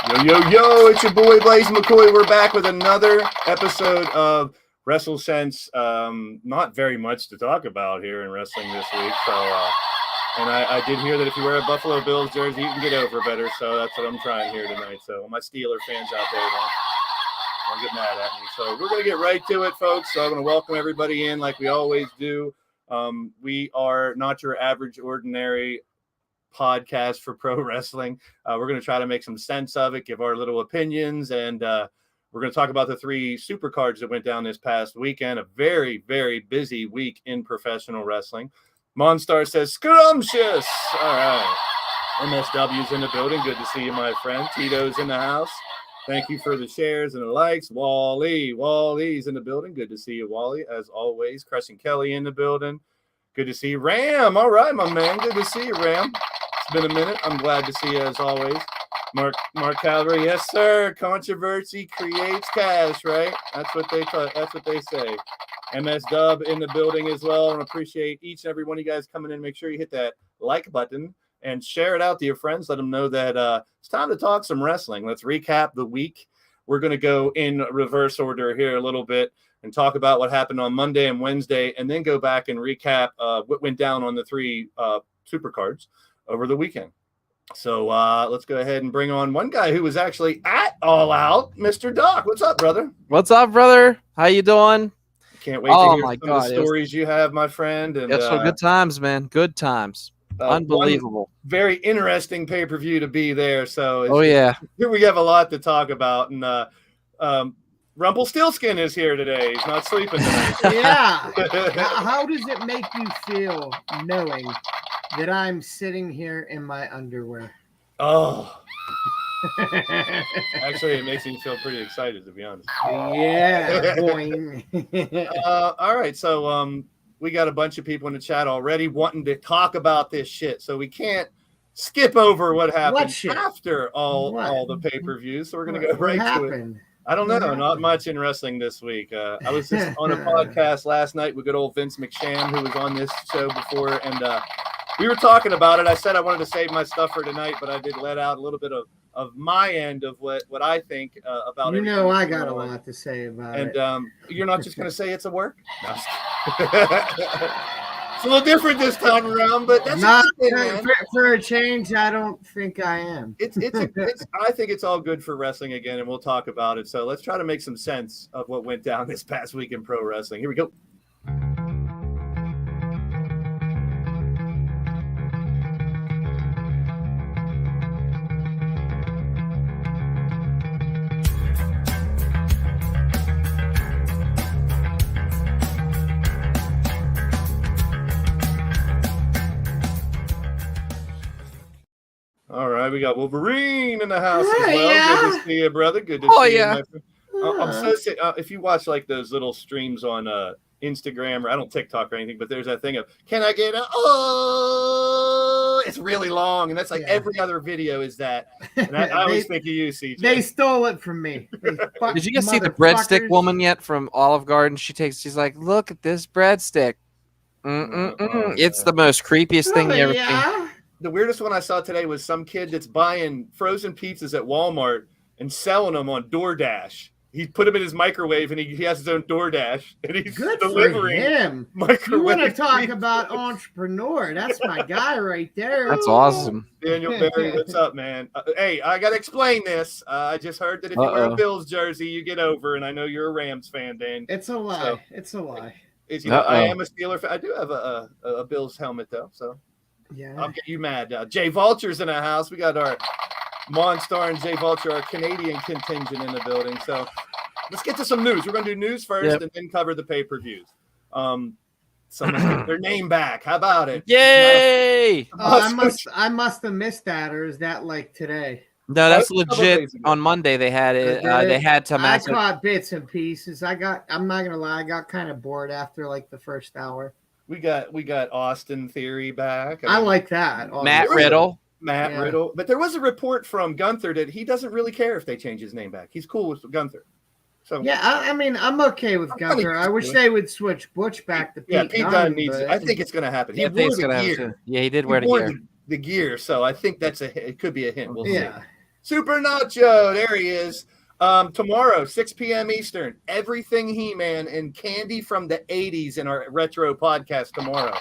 Yo, it's your boy Blaze McCoy. We're back with another episode of WrestleSense. Not very much to talk about here in wrestling this week. And I did hear that if you wear a Buffalo Bills jersey, you can get over better. So that's what I'm trying here tonight. So my Steeler fans out there don't get mad at me. So we're going to get right to it, folks. So I'm going to welcome everybody in like we always do. We are not your average, ordinary podcast for pro wrestling. We're going to try to make some sense of it, give our little opinions, and we're going to talk about the 3 Supercards that went down this past weekend. A very, very busy week in professional wrestling. Monstar says, scrumptious. All right. MSW's in the building. Good to see you, my friend. Tito's in the house. Thank you for the shares and the likes. Wally's in the building. Good to see you, Wally, as always. Crushing Kelly in the building. Good to see you. Ram. All right, my man. Good to see you, Ram. It's been a minute. I'm glad to see you as always. Mark Calvary, yes, sir. Controversy creates cash, right? That's what they say. MS Dub in the building as well. I appreciate each and every one of you guys coming in. Make sure you hit that like button and share it out to your friends. Let them know that it's time to talk some wrestling. Let's recap the week. We're going to go in reverse order here a little bit and talk about what happened on Monday and Wednesday, and then go back and recap what went down on the 3 Supercards over the weekend. So let's go ahead and bring on one guy who was actually at All Out, Mr. Doc. What's up, brother? What's up, brother? How you doing? Can't wait to hear some of the stories you have, my friend. And so good times, man. Good times. Unbelievable. Very interesting pay-per-view to be there. So here we have a lot to talk about. And Rumpelstiltskin is here today. He's not sleeping tonight. Yeah. How does it make you feel knowing that I'm sitting here in my underwear? Oh. Actually, it makes me feel pretty excited, to be honest. Yeah. Boing. All right. So we got a bunch of people in the chat already wanting to talk about this shit. So we can't skip over what happened after all the pay-per-views. So we're going to go right to it. I don't know. Not much in wrestling this week. I was just on a podcast last night with good old Vince McSham, who was on this show before, and we were talking about it. I said I wanted to save my stuff for tonight, but I did let out a little bit of my end of what I think about it. I got a lot to say about it. And you're not just going to say it's a work? No, it's a little different this time around, but that's not for a change. I don't think I am. I think it's all good for wrestling again, and we'll talk about it. So let's try to make some sense of what went down this past week in pro wrestling. Here we go. All right, we got Wolverine in the house as well. Yeah. Good to see you, brother. Good to see you. I'm so sick. If you watch like those little streams on Instagram, or I don't TikTok or anything, but there's that thing of, can I get it's really long, and that's like every other video is that. And I always think of you, CJ. They stole it from me. Did you guys see the breadstick woman yet from Olive Garden? She's like, look at this breadstick. It's the most creepiest thing you ever seen. The weirdest one I saw today was some kid that's buying frozen pizzas at Walmart and selling them on DoorDash. He put them in his microwave, and he has his own DoorDash, and he's delivering him. You want to talk about entrepreneur? That's my guy right there. That's awesome. Daniel Berry, what's up, man? Hey, I got to explain this. I just heard that if you wear a Bills jersey, you get over, and I know you're a Rams fan, Dan. It's a lie. So, it's a lie. I am a Steeler fan. I do have a Bills helmet, though, so. Yeah, I'll get you mad. Jay Vulture's in the house. We got our Monstar and Jay Vulture, our Canadian contingent, in the building. So let's get to some news. We're going to do news first and then cover the pay-per-views. Someone's get their name back. How about it? Yay! I must have missed that, or is that like today? No, that's legit. On Monday they had it. They had some. I caught bits and pieces. I'm not gonna lie. I got kind of bored after like the first hour. We got Austin Theory back. I like that. Matt Riddle. Riddle. But there was a report from Gunther that he doesn't really care if they change his name back. He's cool with Gunther. So yeah, I mean, I'm okay with Gunther. I wish they would switch Butch back to Pete. Pete Dunne needs it. I think it's going to happen. He wore the gear. Yeah, he did wear the gear. The gear. So I think it could be a hint. We'll see. Super Nacho. There he is. Tomorrow, 6 p.m. Eastern, everything He-Man and candy from the 80s in our retro podcast tomorrow.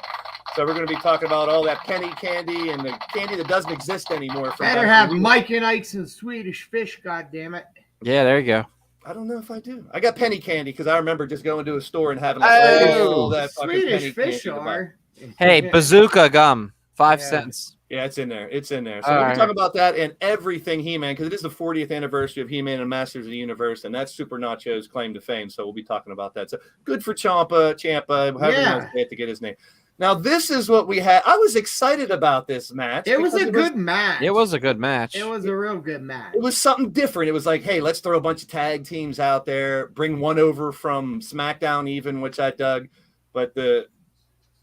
So we're going to be talking about all that penny candy and the candy that doesn't exist anymore. Better have Mike and Ike's and Swedish Fish, goddammit. Yeah, there you go. I don't know if I do. I got penny candy because I remember just going to a store and having all that fucking Swedish penny Fish candy. are. Hey, Bazooka gum, 5 cents. Yeah, it's in there. It's in there. So we're going to talk about that and everything He-Man because it is the 40th anniversary of He-Man and Masters of the Universe, and that's Super Nacho's claim to fame. So we'll be talking about that. So good for Champa, however you want to say it to get his name. Now, this is what we had. I was excited about this match. It was a good match. It was a good match. It was a real good match. It was something different. It was like, hey, let's throw a bunch of tag teams out there, bring one over from SmackDown even, which I dug. But the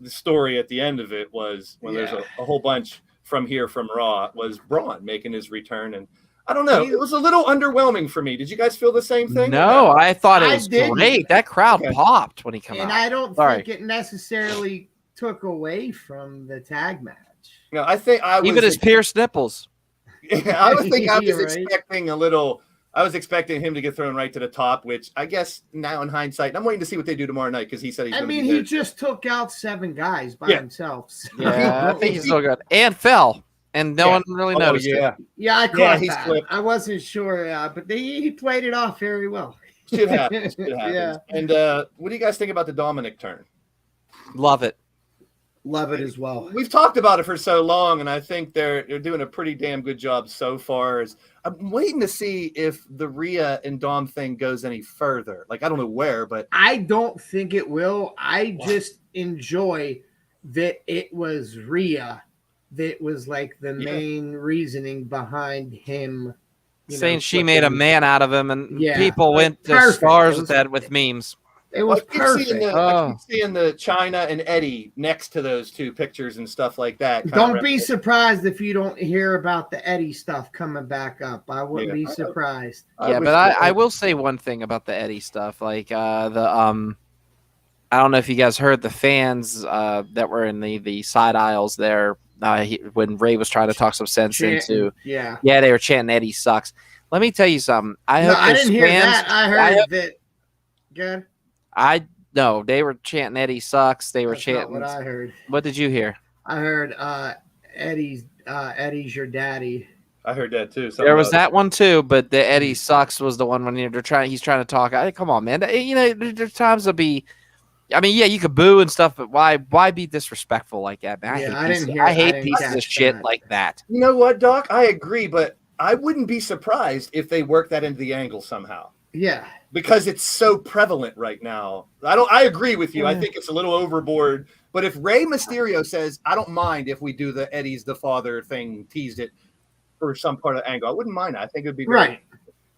story at the end of it was when there's a whole bunch from Raw was Braun making his return. And I don't know. It was a little underwhelming for me. Did you guys feel the same thing? No, I thought it was great. That crowd popped when he came out. And I don't think it necessarily took away from the tag match. No, I think I was even his pierced nipples. Yeah, I was expecting a little. I was expecting him to get thrown right to the top, which I guess now in hindsight, and I'm waiting to see what they do tomorrow night because he said he's. He just took out 7 guys by himself. So. Yeah, I think he's so good and fell, and no one really noticed. Yeah, I caught that. Flipped. I wasn't sure, but he played it off very well. Should happen. Yeah. And what do you guys think about the Dominic turn? Love it. Love it as well. We've talked about it for so long, and I think they're doing a pretty damn good job so far. I'm waiting to see if the Rhea and Dom thing goes any further. Like, I don't know where, but I don't think it will. I just enjoy that it was Rhea that was like the main reasoning behind him. Saying she made a man out of him, and people went to stars with that with memes. It was perfect. I keep seeing the China and Eddie next to those two pictures and stuff like that. Don't be surprised if you don't hear about the Eddie stuff coming back up. I wouldn't be surprised. Yeah, but I will say one thing about the Eddie stuff. Like I don't know if you guys heard the fans that were in the side aisles there when Ray was trying to talk some sense into. Yeah, they were chanting Eddie sucks. Let me tell you something. I didn't hear that. I heard that. Good. No, they were chanting Eddie sucks. They were chanting. Not what I heard. What did you hear? I heard Eddie's your daddy. I heard that too. There was that one too, but the Eddie sucks was the one when he's trying to talk. Come on, man. There's times to be. I mean, you could boo and stuff, but why be disrespectful like that, man? I hate pieces of shit like that. You know what, Doc? I agree, but I wouldn't be surprised if they work that into the angle somehow. Yeah. Because it's so prevalent right now. I agree with you. I think it's a little overboard. But if Rey Mysterio says, I don't mind if we do the Eddie's the father thing, teased it for some part of the angle, I wouldn't mind that. I think it would be right.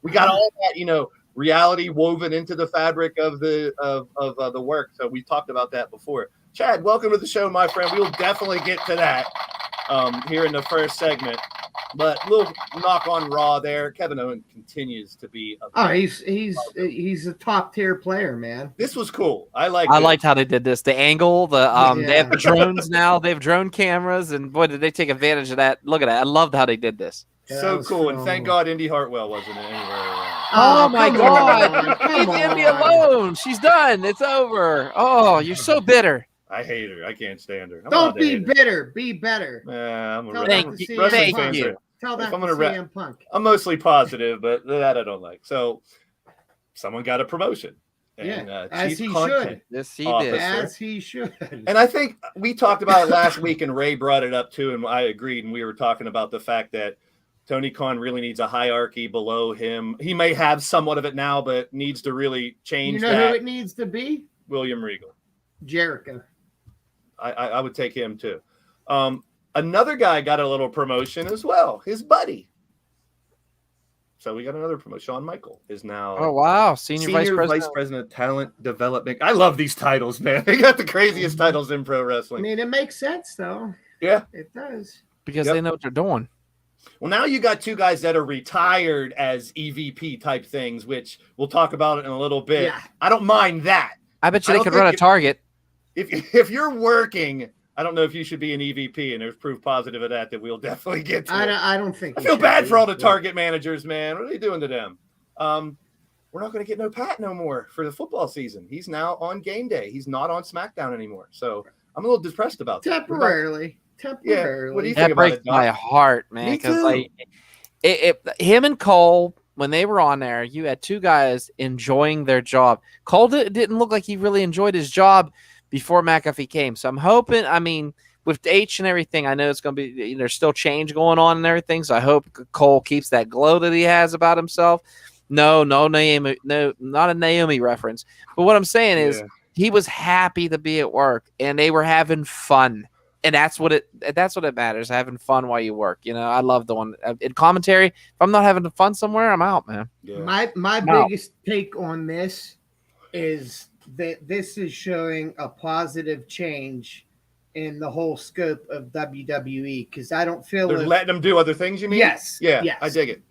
We got all that, reality woven into the fabric of the work. So we talked about that before. Chad, welcome to the show, my friend. We will definitely get to that here in the first segment. But little knock on Raw there. Kevin Owens continues to be he's a top tier player, man. This was cool. I liked how they did this. The angle, they have the drones now. They have drone cameras, and boy, did they take advantage of that. Look at that. I loved how they did this. So cool. And thank God Indy Hartwell wasn't anywhere around. Oh my God. Leave Indy alone. She's done. It's over. Oh, you're so bitter. I hate her. I can't stand her. Don't be bitter. Be better. I'm a Thank you. Tell that to CM Punk. I'm mostly positive, but that I don't like. So someone got a promotion. And, as he should. Yes, he did. As he should. And I think we talked about it last week, and Ray brought it up too, and I agreed. And we were talking about the fact that Tony Khan really needs a hierarchy below him. He may have somewhat of it now, but needs to really change that. You know who it needs to be? William Regal. Jericho. I would take him too. Another guy got a little promotion as well, his buddy. So we got another promotion. Shawn Michael is now. Oh, wow. Senior Vice President of Talent Development. I love these titles, man. They got the craziest titles in pro wrestling. I mean, it makes sense, though. Yeah. It does. Because they know what they're doing. Well, now you got two guys that are retired as EVP type things, which we'll talk about it in a little bit. Yeah. I don't mind that. I bet you they could run a Target. If you're working I don't know if you should be an EVP, and there's proof positive of that we'll definitely get to. I don't think. I feel bad for all the Target managers, man. What are they doing to them? We're not going to get no Pat no more for the football season. He's now on game day. He's not on SmackDown anymore. So I'm a little depressed about that. Temporarily. Yeah. What do you think that about breaks it, Doc? my heart, man. Me Because too. like, him and Cole, when they were on there, you had two guys enjoying their job. Cole didn't look like he really enjoyed his job before McAfee came. So I'm hoping, I mean, with H and everything, I know it's going to be, there's still change going on and everything. So I hope Cole keeps that glow that he has about himself. No, Naomi, no, not a Naomi reference. But what I'm saying is he was happy to be at work and they were having fun. And that's what it matters, having fun while you work. You know, I love the one in commentary. If I'm not having fun somewhere, I'm out, man. Yeah. My biggest take on this is that this is showing a positive change in the whole scope of WWE, because I don't feel they're letting them do other things, you mean? Yes. Yeah, yes. I dig it.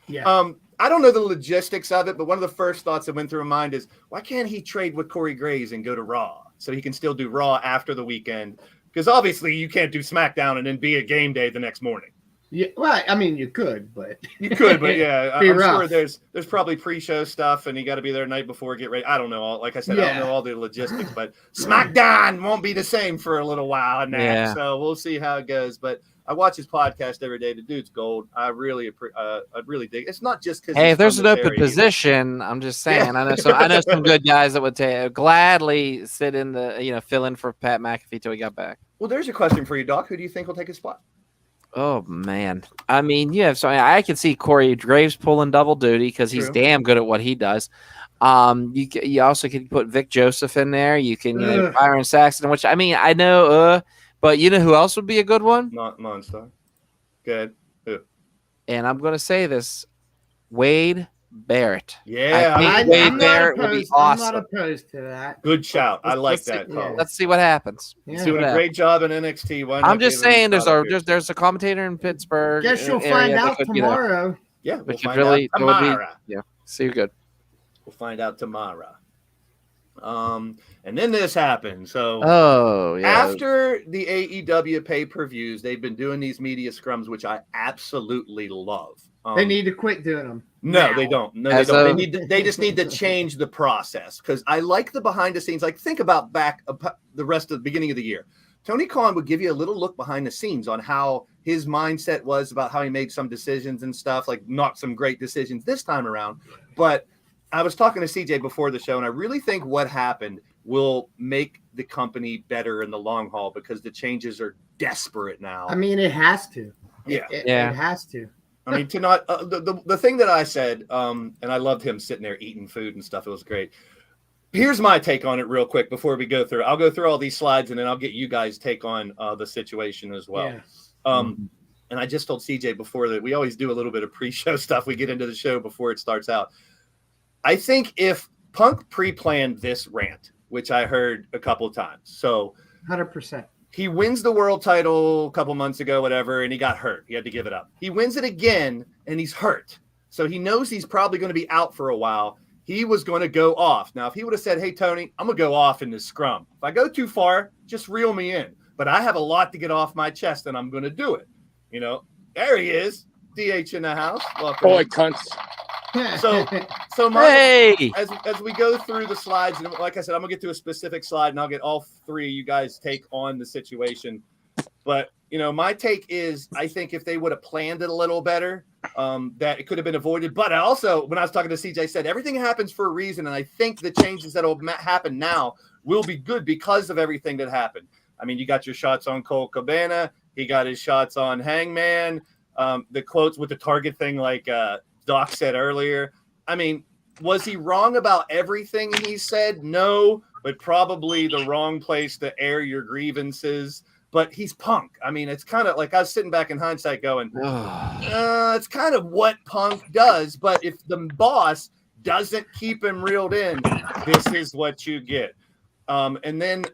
Yeah. I don't know the logistics of it, but one of the first thoughts that went through my mind is, why can't he trade with Corey Graves and go to Raw so he can still do Raw after the weekend? Because obviously you can't do SmackDown and then be at game day the next morning. Yeah, well, I mean, you could, but yeah, I'm rough. sure there's probably pre-show stuff, and you got to be there the night before, get ready. I don't know. Like I said, I don't know all the logistics, but SmackDown won't be the same for a little while, and that. So we'll see how it goes. But I watch his podcast every day. The dude's gold. I really dig. It's not just because. Hey, if there's an open position, I'm just saying. I know some good guys that would gladly sit in the fill in for Pat McAfee till he got back. Well, there's a question for you, Doc. Who do you think will take his spot? Oh man, I mean, so I can see Corey Graves pulling double duty because he's damn good at what he does. You also can put Vic Joseph in there. You can Byron Saxton, which I mean I know, but you know who else would be a good one? Not Monster. Good. Who? And I'm gonna say this, Wade Barrett. Yeah, I think Wade Barrett would be awesome. I'm not opposed to that. Good shout. I like that call. Let's see what happens. He's doing a great job in NXT. I'm just saying, there's a commentator in Pittsburgh. Guess you'll find out tomorrow. Yeah, we'll find out tomorrow. See you good. We'll find out tomorrow. And then this happened. So after the AEW pay-per-views, they've been doing these media scrums, which I absolutely love. They need to quit doing them. No, they don't. No, they don't. They just need to change the process, because I like the behind the scenes. Like, think about back the rest of the beginning of the year. Tony Khan would give you a little look behind the scenes on how his mindset was about how he made some decisions and stuff, like not some great decisions this time around. But I was talking to CJ before the show, and I really think what happened will make the company better in the long haul, because the changes are desperate now. I mean, it has to. It has to. I mean, to not the thing that I said, and I loved him sitting there eating food and stuff. It was great. Here's my take on it real quick before we go through. I'll go through all these slides, and then I'll get you guys' take on the situation as well. Yeah. And I just told CJ before that we always do a little bit of pre-show stuff. We get into the show before it starts out. I think if Punk pre-planned this rant, which I heard a couple of times, so 100%. He wins the world title a couple months ago, whatever, and he got hurt. He had to give it up. He wins it again, and he's hurt. So he knows he's probably going to be out for a while. He was going to go off. Now, if he would have said, hey, Tony, I'm going to go off in this scrum. If I go too far, just reel me in. But I have a lot to get off my chest, and I'm going to do it. You know, there he is, DH in the house. Welcome. Boy, cunts. So as we go through the slides, and like I said, I'm gonna get to a specific slide, and I'll get all three of you guys' take on the situation. But my take is, I think if they would have planned it a little better, that it could have been avoided. But I also, when I was talking to CJ, said everything happens for a reason, and I think the changes that will happen now will be good because of everything that happened. I mean, you got your shots on Cole Cabana, he got his shots on Hangman, the quotes with the Target thing, like Doc said earlier. I mean, was he wrong about everything he said? No, but probably the wrong place to air your grievances. But he's Punk. I mean, it's kind of like I was sitting back in hindsight going, it's kind of what Punk does. But if the boss doesn't keep him reeled in, this is what you get. And then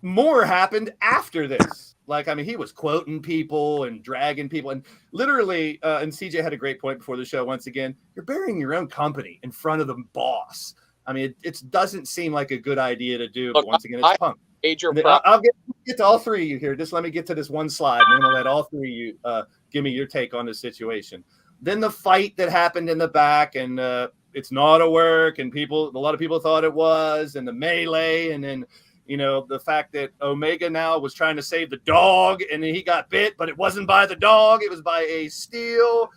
more happened after this. Like, I mean, he was quoting people and dragging people, and literally, and CJ had a great point before the show. Once again, you're burying your own company in front of the boss. I mean, it doesn't seem like a good idea to do, but once again, it's Punk. major I'll get to all three of you here. Just let me get to this one slide, and then we'll let all three of you give me your take on the situation. Then the fight that happened in the back, and it's not a work, and a lot of people thought it was, and the melee, and then the fact that Omega now was trying to save the dog, and he got bit, but it wasn't by the dog, it was by a steel.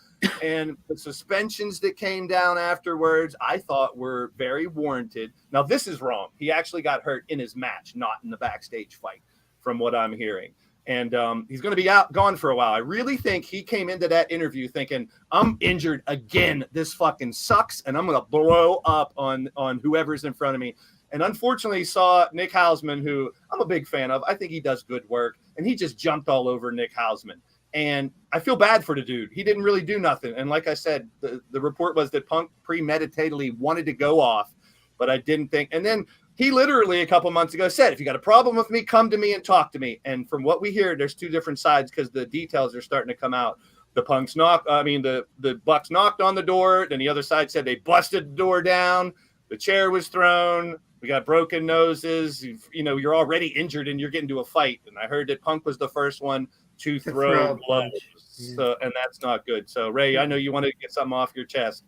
And the suspensions that came down afterwards, I thought were very warranted. Now, this is wrong. He actually got hurt in his match, not in the backstage fight, from what I'm hearing. And he's going to be gone for a while. I really think he came into that interview thinking, I'm injured again. This fucking sucks, and I'm going to blow up on whoever's in front of me. And unfortunately, saw Nick Hausman, who I'm a big fan of. I think he does good work, and he just jumped all over Nick Hausman. And I feel bad for the dude. He didn't really do nothing. And like I said, the report was that Punk premeditatedly wanted to go off, but I didn't think. And then he literally a couple months ago said, if you got a problem with me, come to me and talk to me. And from what we hear, there's two different sides because the details are starting to come out. The Bucks knocked on the door. Then the other side said they busted the door down. The chair was thrown. We got broken noses. You're already injured and you're getting to a fight. And I heard that Punk was the first one to throw blows. So, and that's not good. So, Ray, I know you wanted to get something off your chest.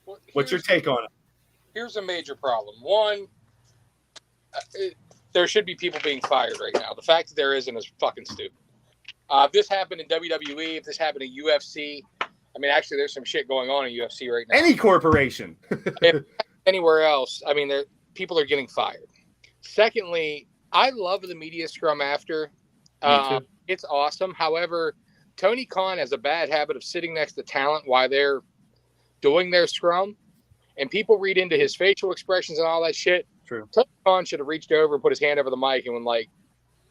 Well, what's your take on it? Here's a major problem. One, there should be people being fired right now. The fact that there isn't is fucking stupid. If this happened in WWE, if this happened in UFC, I mean, actually, there's some shit going on in UFC right now. Any corporation. If anywhere else, I mean, people are getting fired. Secondly, I love the media scrum after. It's awesome. However, Tony Khan has a bad habit of sitting next to talent while they're doing their scrum, and people read into his facial expressions and all that shit. True. Tony Khan should have reached over and put his hand over the mic and went like,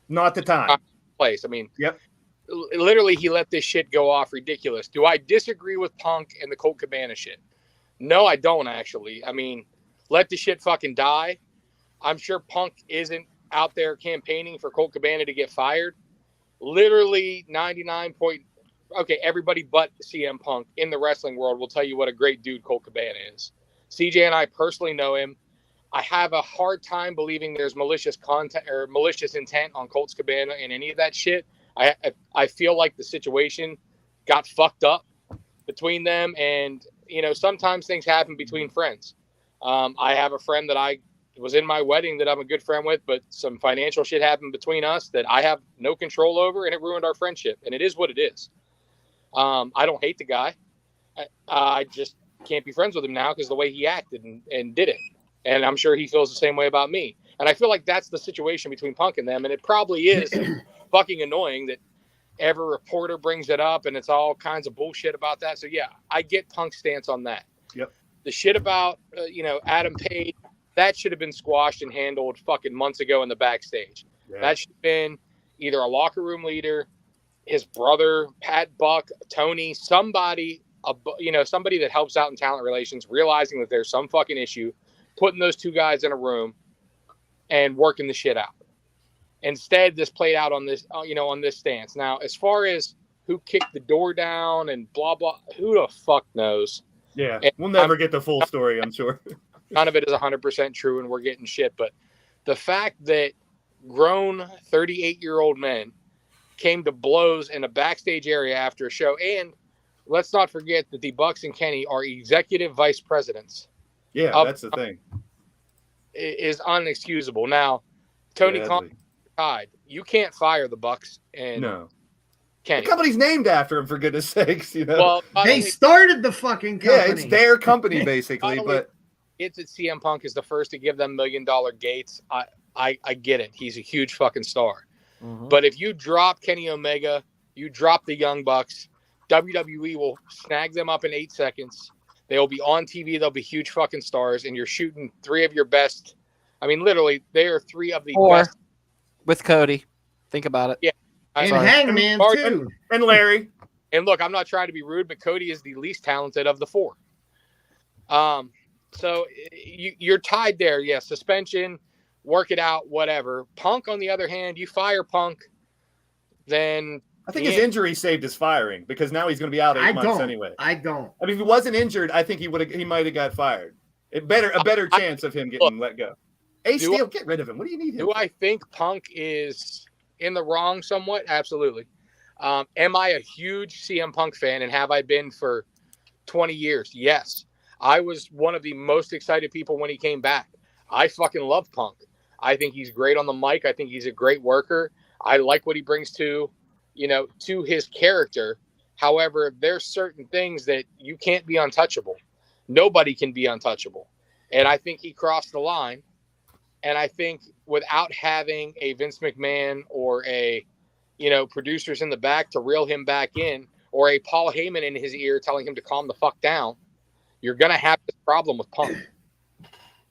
"Not the time." Place. I mean, yep. Literally, he let this shit go off ridiculous. Do I disagree with Punk and the Colt Cabana shit? No, I don't actually. I mean, let the shit fucking die. I'm sure Punk isn't out there campaigning for Colt Cabana to get fired. Literally 99 point. Okay, everybody but CM Punk in the wrestling world will tell you what a great dude Colt Cabana is. CJ and I personally know him. I have a hard time believing there's malicious content or malicious intent on Colt's Cabana and any of that shit. I feel like the situation got fucked up between them, and sometimes things happen between friends. I have a friend that I was in my wedding that I'm a good friend with, but some financial shit happened between us that I have no control over, and it ruined our friendship. And it is what it is. I don't hate the guy. I just can't be friends with him now because the way he acted and did it. And I'm sure he feels the same way about me. And I feel like that's the situation between Punk and them. And it probably is fucking annoying that every reporter brings it up and it's all kinds of bullshit about that. So yeah, I get Punk's stance on that. Yep. The shit about, Adam Page, that should have been squashed and handled fucking months ago in the backstage. Yeah. That should have been either a locker room leader, his brother, Pat Buck, Tony, somebody that helps out in talent relations, realizing that there's some fucking issue, putting those two guys in a room and working the shit out. Instead, this played out on this, on this stance. Now, as far as who kicked the door down and blah, blah, who the fuck knows? Yeah, and we'll never get the full story, I'm sure. None of it is 100% true, and we're getting shit. But the fact that grown 38-year-old men came to blows in a backstage area after a show, and let's not forget that the Bucks and Kenny are executive vice presidents. Yeah, that's the thing. Is unexcusable. Now, Tony Khan died. You can't fire the Bucks and Kenny. The company's named after him, for goodness sakes. Well, they started the fucking company. Yeah, it's their company basically. But it's that CM Punk is the first to give them $1 million gates. I get it. He's a huge fucking star. Mm-hmm. But if you drop Kenny Omega, you drop the Young Bucks, WWE will snag them up in 8 seconds. They'll be on TV. They'll be huge fucking stars, and you're shooting 3 of your best. I mean, literally, they are 3 of the best. With Cody. Think about it. Yeah. And Hangman, too. And Larry. And look, I'm not trying to be rude, but Cody is the least talented of the 4. So you're tied there. Yeah, suspension, work it out, whatever. Punk, on the other hand, you fire Punk, then I think his injury saved his firing because now he's going to be out 8 months anyway. I don't. I mean, if he wasn't injured, I think he might have got fired. A better chance of him getting let go. Ace Steel, get rid of him. What do you need him? Do I think Punk is in the wrong somewhat? Absolutely. Am I a huge CM Punk fan, and have I been for 20 years? Yes. I was one of the most excited people when he came back. I fucking love Punk. I think he's great on the mic. I think he's a great worker. I like what he brings to his character. However, there's certain things that you can't be untouchable. Nobody can be untouchable. And I think he crossed the line. And I think without having a Vince McMahon or producers in the back to reel him back in, or a Paul Heyman in his ear telling him to calm the fuck down, you're going to have this problem with Punk.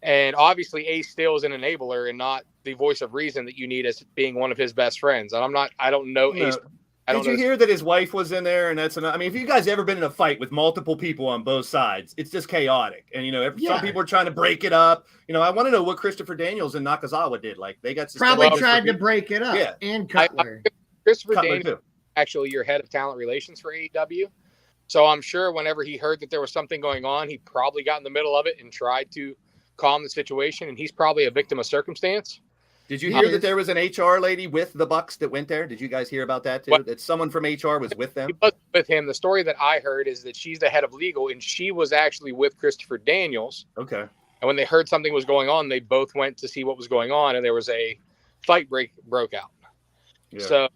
And obviously Ace Steel is an enabler and not the voice of reason that you need as being one of his best friends. And I don't know Ace. Did you hear that his wife was in there? And if you guys ever been in a fight with multiple people on both sides, it's just chaotic. And, some people are trying to break it up. I want to know what Christopher Daniels and Nakazawa did. Like, they got probably tried to break it up. Yeah. And Cutler. Christopher Daniels, actually your head of talent relations for AEW. So I'm sure whenever he heard that there was something going on, he probably got in the middle of it and tried to calm the situation. And he's probably a victim of circumstance. Did you hear that there was an HR lady with the Bucks that went there? Did you guys hear about that too? What? That someone from HR was with them? She was with him. The story that I heard is that she's the head of legal, and she was actually with Christopher Daniels. Okay. And when they heard something was going on, they both went to see what was going on, and there was a fight broke out. Yeah. So,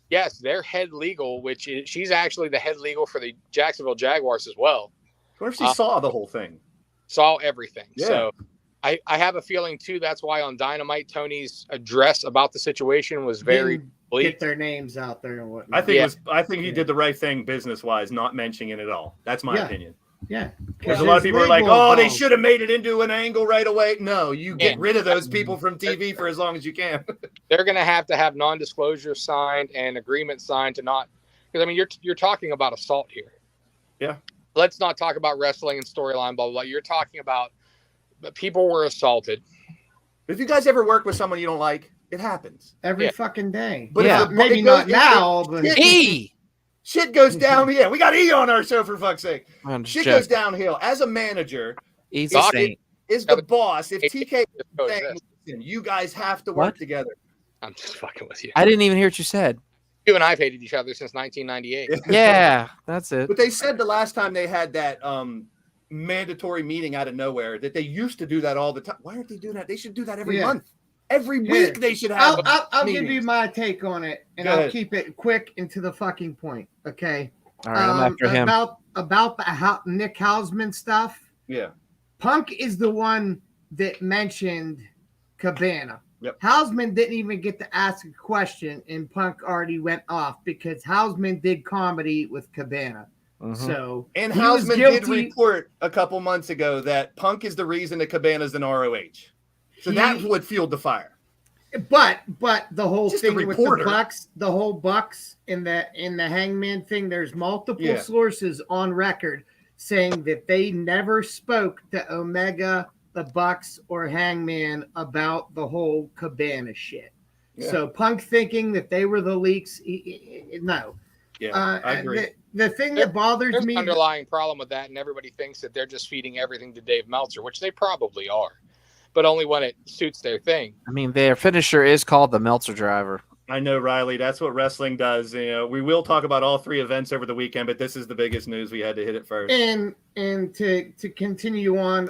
yes, their head legal, she's actually the head legal for the Jacksonville Jaguars as well. What if she saw the whole thing? Saw everything. Yeah. So I have a feeling too. That's why on Dynamite, Tony's address about the situation was very bleak. Get their names out there and whatnot. I think he did the right thing business wise, not mentioning it at all. That's my opinion. Yeah, because a lot of people are like, "Oh, they should have made it into an angle right away." No, you get rid of those people from TV for as long as you can. They're going to have non-disclosure signed and agreement signed to not, because you're talking about assault here. Yeah. Let's not talk about wrestling and storyline, blah, blah, blah. You're talking about people were assaulted. If you guys ever work with someone you don't like, it happens every fucking day. But maybe not now. But shit goes down. Yeah, we got E on our show for fuck's sake. Shit goes downhill. As a manager, is the boss. If TK is saying, listen, you guys have to work together. I'm just fucking with you. I didn't even hear what you said. You and I've hated each other since 1998. Yeah, that's it. But they said the last time they had that mandatory meeting out of nowhere that they used to do that all the time. Why aren't they doing that? They should do that every month. Every week they should have. I'll give you my take on it, and I'll keep it quick and to the fucking point. Okay. All right, I'm after him. About the Nick Hausman stuff. Yeah. Punk is the one that mentioned Cabana. Yep. Hausman didn't even get to ask a question, and Punk already went off because Hausman did comedy with Cabana. Mm-hmm. So and Hausman did report a couple months ago that Punk is the reason that Cabana's an ROH. So that's what fueled the fire. But the whole thing with the Bucks, the whole Bucks in the Hangman thing, there's multiple sources on record saying that they never spoke to Omega, the Bucks, or Hangman about the whole Cabana shit. Yeah. So Punk thinking that they were the leaks, no. Yeah, I agree. The thing that bothers me, there's an underlying problem with that, and everybody thinks that they're just feeding everything to Dave Meltzer, which they probably are, but only when it suits their thing. I mean, their finisher is called the Meltzer Driver. I know, Riley. That's what wrestling does. We will talk about all three events over the weekend, but this is the biggest news. We had to hit it first. And to continue on,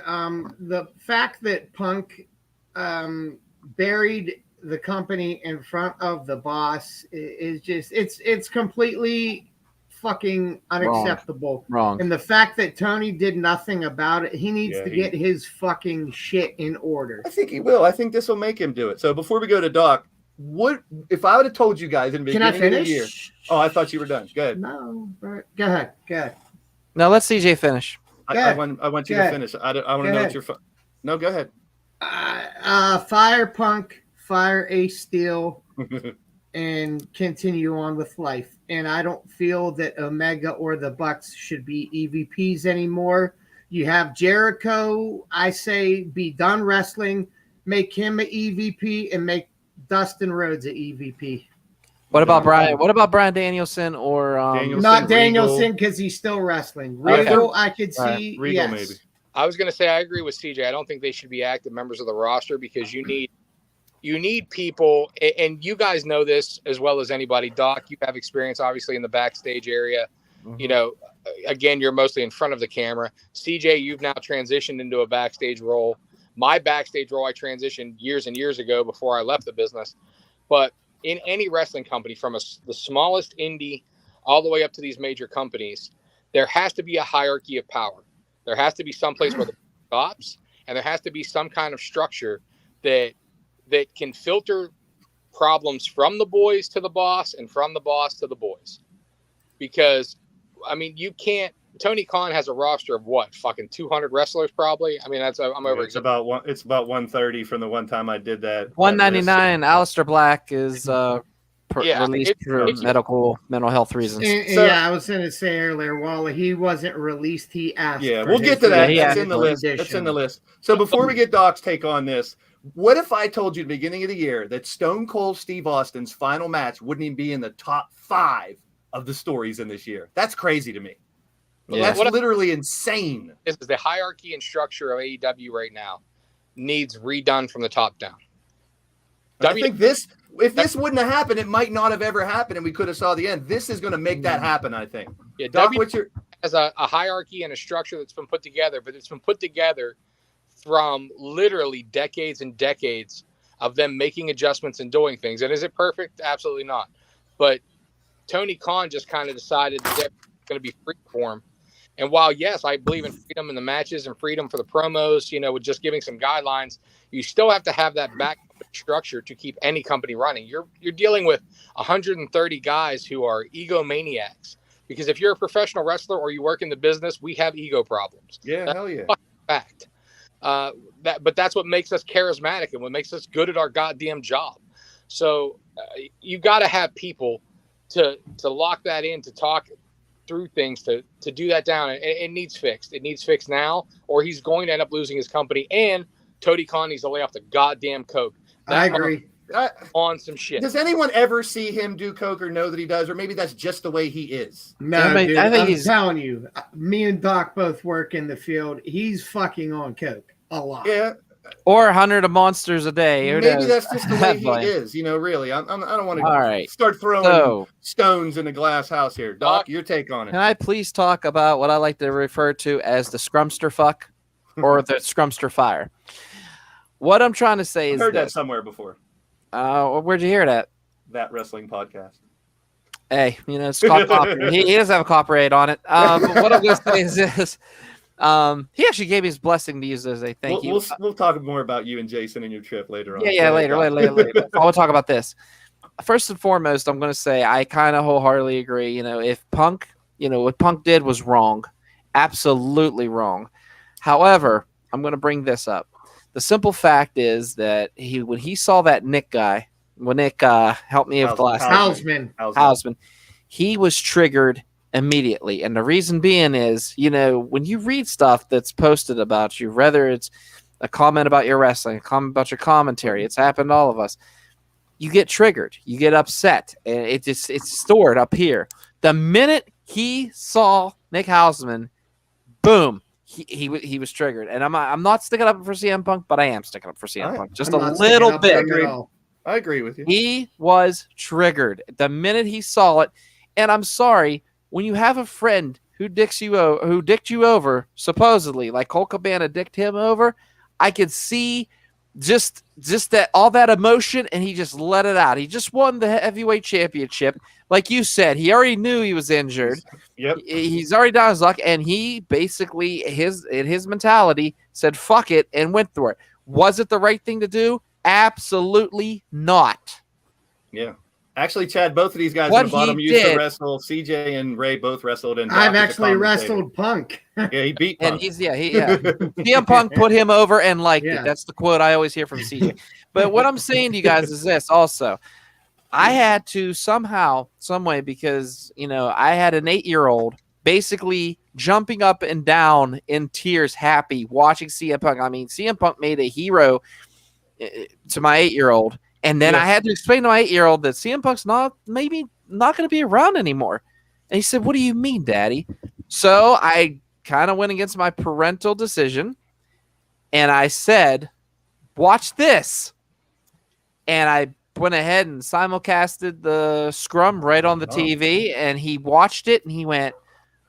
the fact that Punk buried the company in front of the boss is just it's completely fucking unacceptable. Wrong. And the fact that Tony did nothing about it, he needs to get his fucking shit in order. I think he will. I think this will make him do it. So before we go to Doc, what if I would have told you guys in the beginning of the year? Oh, I thought you were done. Go ahead. No, go ahead. No, let CJ finish. I want you to finish. I want to know what your No, go ahead. Fire Punk, fire Ace Steel, and continue on with life. And I don't feel that Omega or the Bucks should be EVPs anymore. You have Jericho. I say be done wrestling. Make him an EVP and make Dustin Rhodes an EVP. What about Brian? What about Brian Danielson or not Danielson because he's still wrestling. Regal, I could see. Regal, maybe. I was going to say I agree with CJ. I don't think they should be active members of the roster because you need people, and you guys know this as well as anybody. Doc, you have experience obviously in the backstage area. You know, again, you're mostly in front of the camera. CJ, you've now transitioned into a backstage role. My backstage role, I transitioned years and years ago before I left the business. But in any wrestling company, from the smallest indie all the way up to these major companies, there has to be a hierarchy of power. There has to be some place where the stops, and there has to be some kind of structure that can filter problems from the boys to the boss and from the boss to the boys. Because, I mean, you can't. Tony Khan has a roster of what, fucking 200 wrestlers probably. I mean, I'm over. It's about 130 from the one time I did that. 199. Aleister Black is released for mental health reasons. So, yeah, I was going to say earlier, while he wasn't released, he asked. Yeah, we'll get to that. That's in the list. That's in the list. So before we get Doc's take on this, what if I told you at the beginning of the year that Stone Cold Steve Austin's final match wouldn't even be in the top 5 of the stories in this year? That's crazy to me. Yeah. That's literally insane. This is the hierarchy and structure of AEW right now needs redone from the top down. I think if this wouldn't have happened, it might not have ever happened, and we could have saw the end. This is going to make that happen, I think. Yeah, Doc, has a hierarchy and a structure that's been put together, but it's been put together from literally decades and decades of them making adjustments and doing things. And is it perfect? Absolutely not. But Tony Khan just kind of decided that it's going to be free for him. And while, yes, I believe in freedom in the matches and freedom for the promos, with just giving some guidelines, you still have to have that back structure to keep any company running. You're dealing with 130 guys who are egomaniacs. Because if you're a professional wrestler or you work in the business, we have ego problems. Yeah, that's hell yeah. Fact. But that's what makes us charismatic and what makes us good at our goddamn job. So you got to have people to lock that in, to talk through things, to do that down. It needs fixed. It needs fixed now, or he's going to end up losing his company. And Tony Khan needs to lay off the goddamn coke. I agree. On some shit. Does anyone ever see him do coke or know that he does, or maybe that's just the way he is? No, dude, I'm telling you, me and Doc both work in the field. He's fucking on coke a lot. Yeah. Or 100 monsters a day. Maybe that's just the way he is. Really. I don't want to start throwing stones in a glass house here. Doc, your take on it. Can I please talk about what I like to refer to as the Scrumster fuck or the Scrumster fire? What I'm trying to say is I heard that somewhere before. Where'd you hear that? That wrestling podcast. Hey, it's called copyright. He doesn't have a copyright on it. But what I'm going to say is this. He actually gave me his blessing to use as a thank you. We'll talk more about you and Jason and your trip later on. Yeah, later. I want to talk about this. First and foremost, I'm going to say I kind of wholeheartedly agree. If Punk, what Punk did was wrong. Absolutely wrong. However, I'm going to bring this up. The simple fact is that when he saw that Nick guy, when Nick helped me with the last Hausman, he was triggered immediately. And the reason being is, when you read stuff that's posted about you, whether it's a comment about your wrestling, a comment about your commentary, it's happened to all of us, you get triggered, you get upset, and it's stored up here. The minute he saw Nick Hausman, boom, he was triggered. And I'm not sticking up for CM Punk, but I am sticking up for CM Punk just a little bit. I agree with you. He was triggered the minute he saw it. And I'm sorry, when you have a friend who dicked you over, supposedly, like Colt Cabana dicked him over, I could see just that all that emotion, and he just let it out. He just won the heavyweight championship. Like you said, he already knew he was injured. Yep. He's already down his luck, and he basically, in his mentality, said fuck it and went through it. Was it the right thing to do? Absolutely not. Yeah. Actually, Chad, both of these guys at the bottom used to wrestle. CJ and Ray both wrestled. And I've actually wrestled Punk. Yeah, he beat Punk. And CM Punk put him over and liked it. That's the quote I always hear from CJ. But what I'm saying to you guys is this also. I had to somehow, some way, because, I had an 8-year-old basically jumping up and down in tears, happy, watching CM Punk. I mean, CM Punk made a hero to my 8-year-old. And then I had to explain to my 8-year-old that CM Punk's maybe not going to be around anymore. And he said, "What do you mean, Daddy?" So I kind of went against my parental decision, and I said, watch this. And I went ahead and simulcasted the Scrum right on the TV, and he watched it, and he went,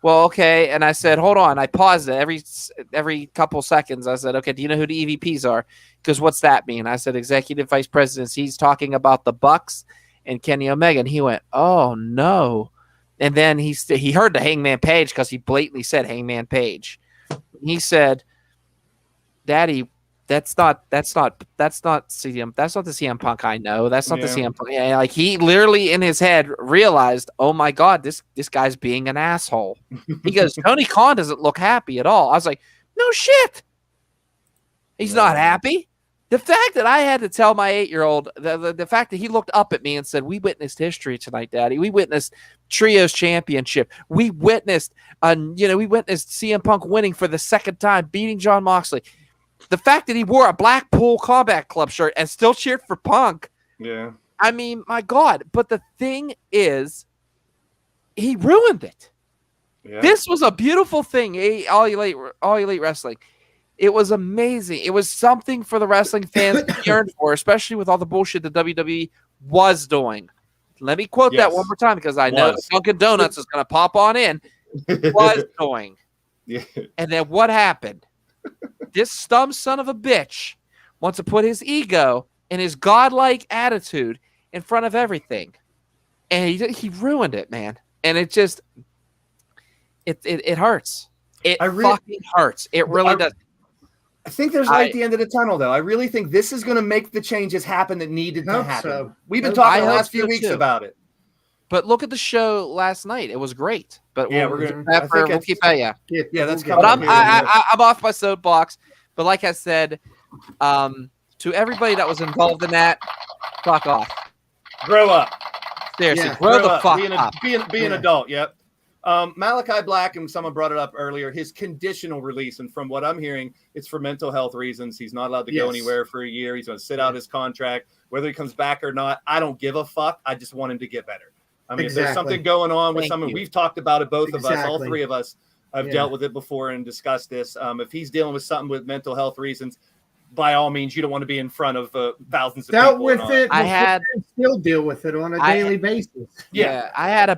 well, okay. And I said, hold on. I paused it every couple seconds. I said, okay, do you know who the EVPs are? Because what's that mean? I said, executive vice presidents. He's talking about the Bucks and Kenny Omega. And he went, oh, no. And then he heard the Hangman Page because he blatantly said Hangman Page. He said, Daddy, that's not the CM Punk I know. That's not the CM Punk. Yeah, like he literally in his head realized, oh my God, this guy's being an asshole. He goes, Tony Khan doesn't look happy at all. I was like, no shit. He's not happy. The fact that I had to tell my 8-year-old, the fact that he looked up at me and said, we witnessed history tonight, Daddy. We witnessed Trios Championship. We witnessed CM Punk winning for the second time, beating Jon Moxley. The fact that he wore a Blackpool Combat Club shirt and still cheered for Punk. Yeah. I mean, my God. But the thing is, he ruined it. Yeah. This was a beautiful thing. All Elite Wrestling. It was amazing. It was something for the wrestling fans to yearn for, especially with all the bullshit that WWE was doing. Let me quote that one more time because I know Dunkin' Donuts is going to pop on in. Was doing. Yeah. And then what happened? This dumb son of a bitch wants to put his ego and his godlike attitude in front of everything. And he ruined it, man. And it just it hurts. It fucking hurts. It really does. I think there's light at the end of the tunnel, though. I really think this is going to make the changes happen that needed to happen. So. We've been talking the last few weeks about it. But look at the show last night; it was great. But yeah, we'll keep that. Yeah, that's coming. But I'm off my soapbox. But like I said, to everybody that was involved in that, fuck off. Grow up. Seriously, grow the fuck up. Be an adult. Yep. Malachi Black, and someone brought it up earlier, his conditional release, and from what I'm hearing, it's for mental health reasons. He's not allowed to go anywhere for a year. He's going to sit out his contract. Whether he comes back or not, I don't give a fuck. I just want him to get better. I mean, if there's something going on with someone, we've talked about it, both of us, all three of us have dealt with it before and discussed this. If he's dealing with something with mental health reasons, by all means, you don't want to be in front of thousands of people. With it. Still deal with it on a daily basis. Yeah, I had a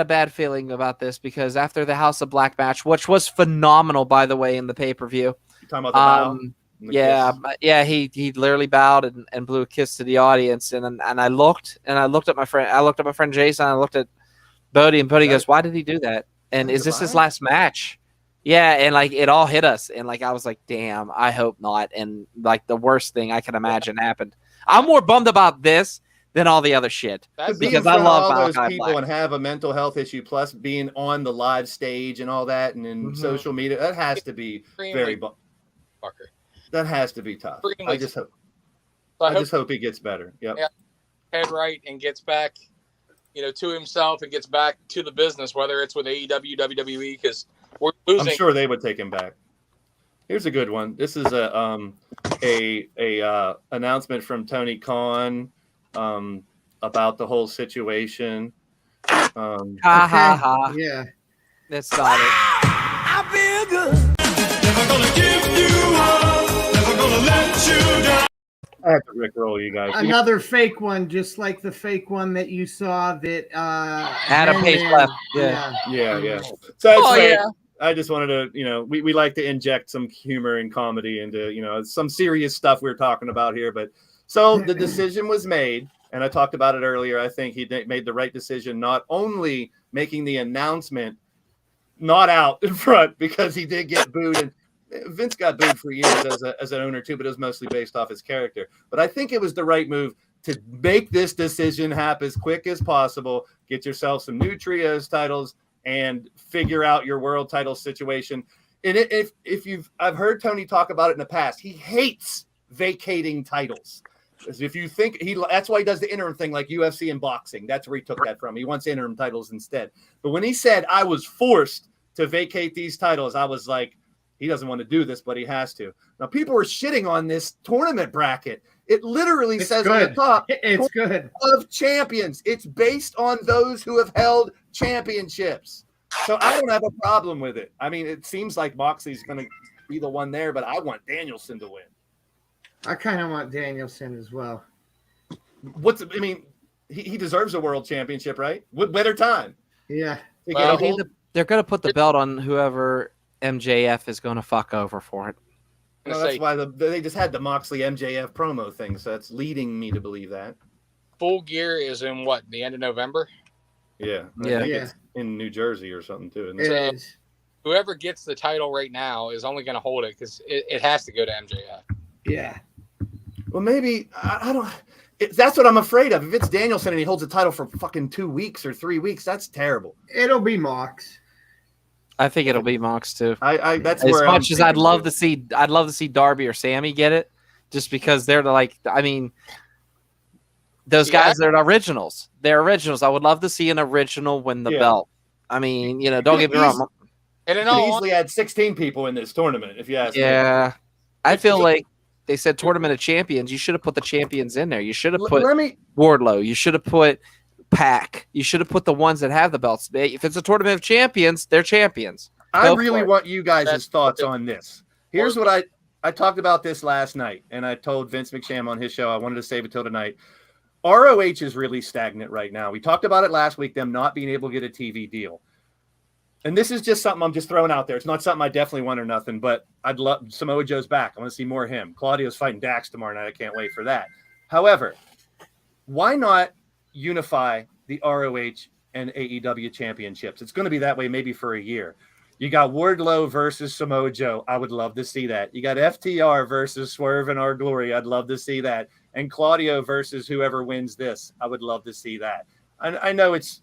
bad feeling about this because after the House of Black match, which was phenomenal, by the way, in the pay-per-view. You're talking about the bow? He literally bowed and blew a kiss to the audience, and I looked at my friend Jason, I looked at Bodie, and Bodie goes, "Why did he do that? And is this his last match?" Yeah, and like it all hit us, and like I was like, "Damn, I hope not." And like the worst thing I can imagine happened. I'm more bummed about this than all the other shit because I love all those people and have a mental health issue, plus being on the live stage and all that, and in social media. That has to be very That has to be tough. I just hope he gets better. Yep. Yeah. Head right and gets back, to himself and gets back to the business, whether it's with AEW, WWE, because we're losing. I'm sure they would take him back. Here's a good one. This is a announcement from Tony Khan about the whole situation. Yeah, that's not it. I feel good. Never gonna give you up. Never gonna let you down. I have to rickroll you guys. Another fake one, just like the fake one that you saw that had a page left. Yeah. So I just wanted to, we like to inject some humor and comedy into, some serious stuff we're talking about here. But so the decision was made, and I talked about it earlier. I think he made the right decision, not only making the announcement not out in front because he did get booed, and Vince got booed for years as an owner too, but it was mostly based off his character. But I think it was the right move to make this decision happen as quick as possible, get yourself some new trios titles, and figure out your world title situation. And I've heard Tony talk about it in the past. He hates vacating titles. If you think that's why he does the interim thing like UFC and boxing. That's where he took that from. He wants interim titles instead. But when he said I was forced to vacate these titles, I was like, he doesn't want to do this, but he has to. Now people are shitting on this tournament bracket. It literally says on the top, it's good of champions. It's based on those who have held championships. So I don't have a problem with it. I mean, it seems like Moxley's going to be the one there, but I want Danielson to win. I kind of want Danielson as well. He deserves a world championship, right? What better time? Yeah. They're going to put the belt on whoever MJF is going to fuck over for it. No, that's why they just had the Moxley MJF promo thing, so that's leading me to believe that. Full Gear is in what, the end of November? Yeah. I think it's in New Jersey or something too. Isn't it? It is. Whoever gets the title right now is only going to hold it because it has to go to MJF. Yeah. Well, maybe I don't. That's what I'm afraid of. If it's Danielson and he holds the title for fucking 2 weeks or 3 weeks, that's terrible. It'll be Mox. I think it'll be Mox too. That's as where much as I'd love to see Darby or Sammy get it, just because they're those guys are originals. They're originals. I would love to see an original win the belt. I mean, don't get me wrong. And you could easily add 16 people in this tournament if you ask me. Yeah, I feel like they said Tournament of Champions. You should have put the champions in there. You should have put Wardlow. You should have put Pac. You should have put the ones that have the belts. If it's a Tournament of Champions, they're champions. I really want you guys' thoughts on this. Here's what I talked about this last night, and I told Vince McSham on his show I wanted to save it till tonight. ROH is really stagnant right now. We talked about it last week, them not being able to get a TV deal. And this is just something I'm just throwing out there. It's not something I definitely want or nothing, but I'd love Samoa Joe's back. I want to see more of him. Claudio's fighting Dax tomorrow night. I can't wait for that. However, why not unify the ROH and AEW championships? It's going to be that way maybe for a year. You got Wardlow versus Samoa Joe. I would love to see that. You got FTR versus Swerve and Our Glory. I'd love to see that. And Claudio versus whoever wins this. I would love to see that. I know it's,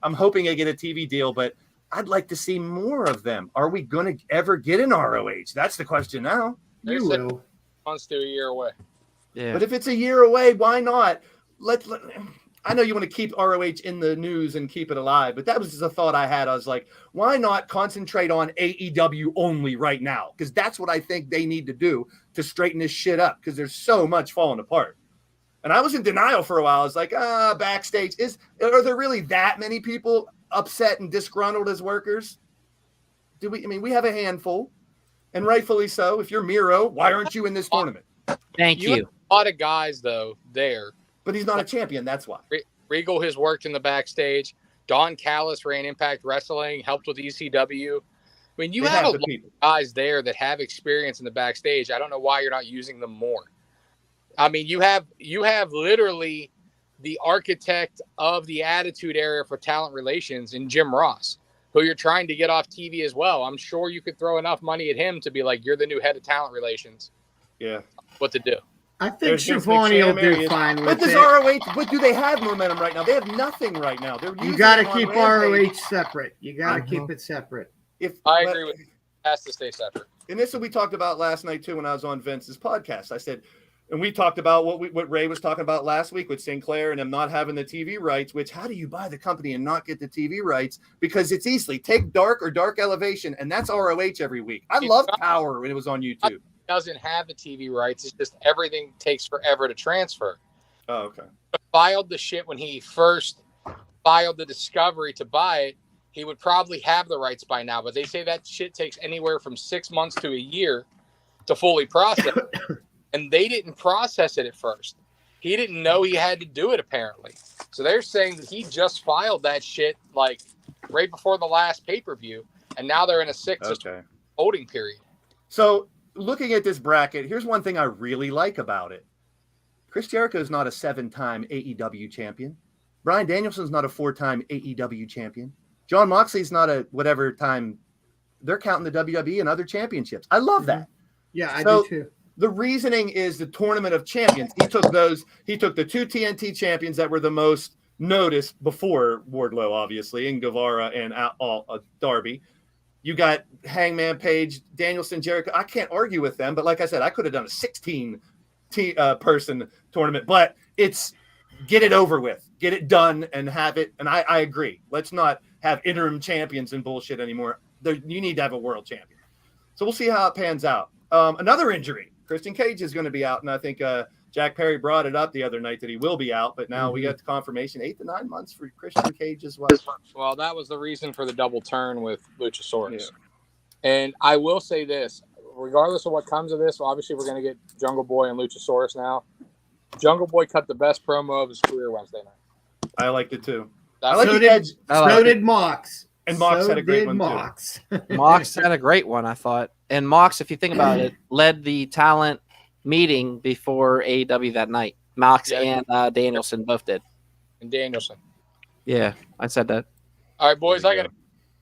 I'm hoping they get a TV deal, but I'd like to see more of them. Are we going to ever get an ROH? That's the question now. You will. Months to a year away. Yeah. But if it's a year away, why not? I know you want to keep ROH in the news and keep it alive, but that was just a thought I had. I was like, why not concentrate on AEW only right now? Because that's what I think they need to do to straighten this shit up, because there's so much falling apart. And I was in denial for a while. I was like, backstage. Are there really that many people upset and disgruntled as workers? We have a handful, and rightfully so. If you're Miro, why aren't you in this tournament? Thank you. Have a lot of guys, though, there. But he's not a champion. That's why. Regal has worked in the backstage. Don Callis ran Impact Wrestling, helped with ECW. You have a lot of guys there that have experience in the backstage. I don't know why you're not using them more. You have literally the architect of the attitude area for talent relations in Jim Ross, who you're trying to get off TV as well. I'm sure you could throw enough money at him to be like, you're the new head of talent relations. Yeah. What to do. I think Schiavone will do fine with it. But does ROH, what do they have momentum right now? They have nothing right now. You got to keep ROH separate. You got to keep it separate. I agree with you. It has to stay separate. And this is what we talked about last night, too, when I was on Vince's podcast. I said, and we talked about what Ray was talking about last week with Sinclair and them not having the TV rights, which how do you buy the company and not get the TV rights? Because it's easily take Dark or Dark Elevation, and that's ROH every week. I loved Power when it was on YouTube. It doesn't have the TV rights. It's just everything takes forever to transfer. Oh, okay. Filed the shit when he first filed the discovery to buy it. He would probably have the rights by now, but they say that shit takes anywhere from 6 months to a year to fully process. And they didn't process it at first. He didn't know he had to do it, apparently. So they're saying that he just filed that shit like right before the last pay-per-view, and now they're in a 6 holding period. So looking at this bracket, here's one thing I really like about it. Chris Jericho is not a 7-time AEW champion. Bryan Danielson's not a 4-time AEW champion. Jon Moxley's not a whatever time. They're counting the WWE and other championships. I love that. Yeah, I do too. The reasoning is the Tournament of Champions. He took the 2 TNT champions that were the most noticed before Wardlow, obviously, and Guevara and Darby. You got Hangman Page, Danielson, Jericho. I can't argue with them, but like I said, I could have done a 16 person tournament, but it's get it over with, get it done and have it. And I agree. Let's not have interim champions and bullshit anymore. You need to have a world champion. So we'll see how it pans out. Another injury. Christian Cage is going to be out, and I think Jack Perry brought it up the other night that he will be out, but now we got the confirmation 8 to 9 months for Christian Cage as well. Well, that was the reason for the double turn with Luchasaurus. Yeah. And I will say this, regardless of what comes of this, obviously we're going to get Jungle Boy and Luchasaurus now. Jungle Boy cut the best promo of his career Wednesday night. I liked it too. So did Mox. And Mox had a great one Mox. too. Mox had a great one, I thought. And Mox, if you think about it, led the talent meeting before AEW that night. Mox and Danielson both did. And Danielson. Yeah, I said that. All right, boys,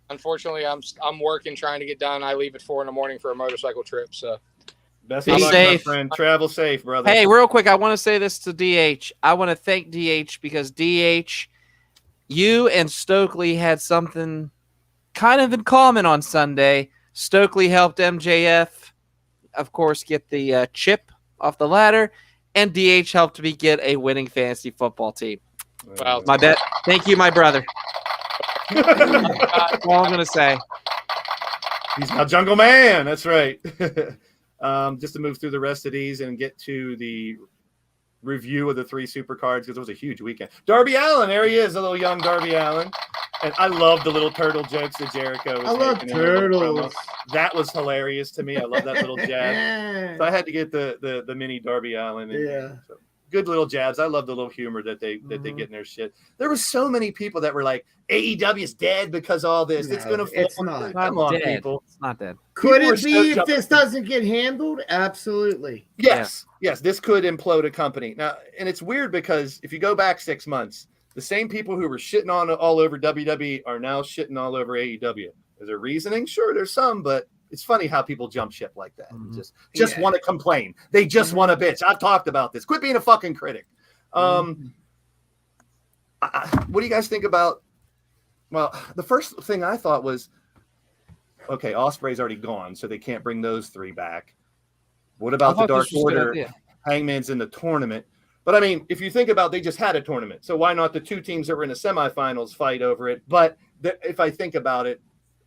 unfortunately, I'm working, trying to get done. I leave at 4 a.m. for a motorcycle trip. So best of luck, my friend. Travel safe, brother. Hey, real quick, I want to say this to DH. I want to thank DH because DH, you and Stokely had something kind of in common on Sunday. Stokely helped MJF, of course, get the chip off the ladder, and DH helped me get a winning fantasy football team. Wow. My bet. Thank you, my brother. That's all I'm going to say. He's now Jungle Man. That's right. Just to move through the rest of these and get to the review of the 3 Supercards, because it was a huge weekend. Darby Allin, there he is, a little young Darby Allin. And I love the little turtle jokes that Jericho was making. I love turtles. That was hilarious to me. I love that little jab. So I had to get the mini Darby Allin. So, good little jabs. I love the little humor that they get in their shit. There were so many people that were like, AEW is dead because of all this. No, it's going to fall. It's not. Come on, dead. people. It's not dead. Could People it be if jumping. this doesn't get handled? Absolutely. Yes. Yes, this could implode a company. Now, and it's weird because if you go back 6 months, the same people who were shitting on all over WWE are now shitting all over AEW. Is there reasoning? Sure, there's some, but it's funny how people jump ship like that. Just want to complain. They just want to bitch. I've talked about this. Quit being a fucking critic. What do you guys think about? Well, the first thing I thought was, okay, Ospreay's already gone, so they can't bring those 3 back. What about the Dark Order? Hangman's in the tournament. But, I mean, if you think about, they just had a tournament. So why not the 2 teams that were in the semifinals fight over it? But if I think about it,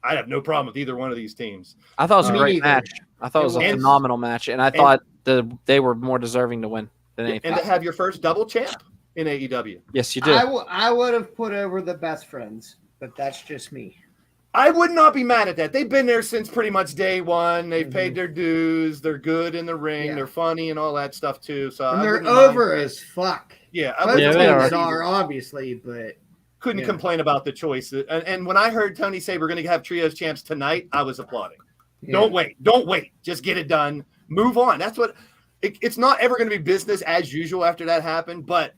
I have no problem with either one of these teams. I thought it was a great match. I thought it was a phenomenal match. And I thought they were more deserving to win than anything. And to have your first double champ in AEW. Yes, you did. I would have put over the Best Friends, but that's just me. I would not be mad at that. They've been there since pretty much day one. They've paid their dues. They're good in the ring. Yeah. They're funny and all that stuff too. So and they're over as fuck. Yeah, they are obviously, but couldn't complain about the choice. And when I heard Tony say we're going to have trios champs tonight, I was applauding. Yeah. Don't wait. Just get it done. Move on. That's what. It's not ever going to be business as usual after that happened. But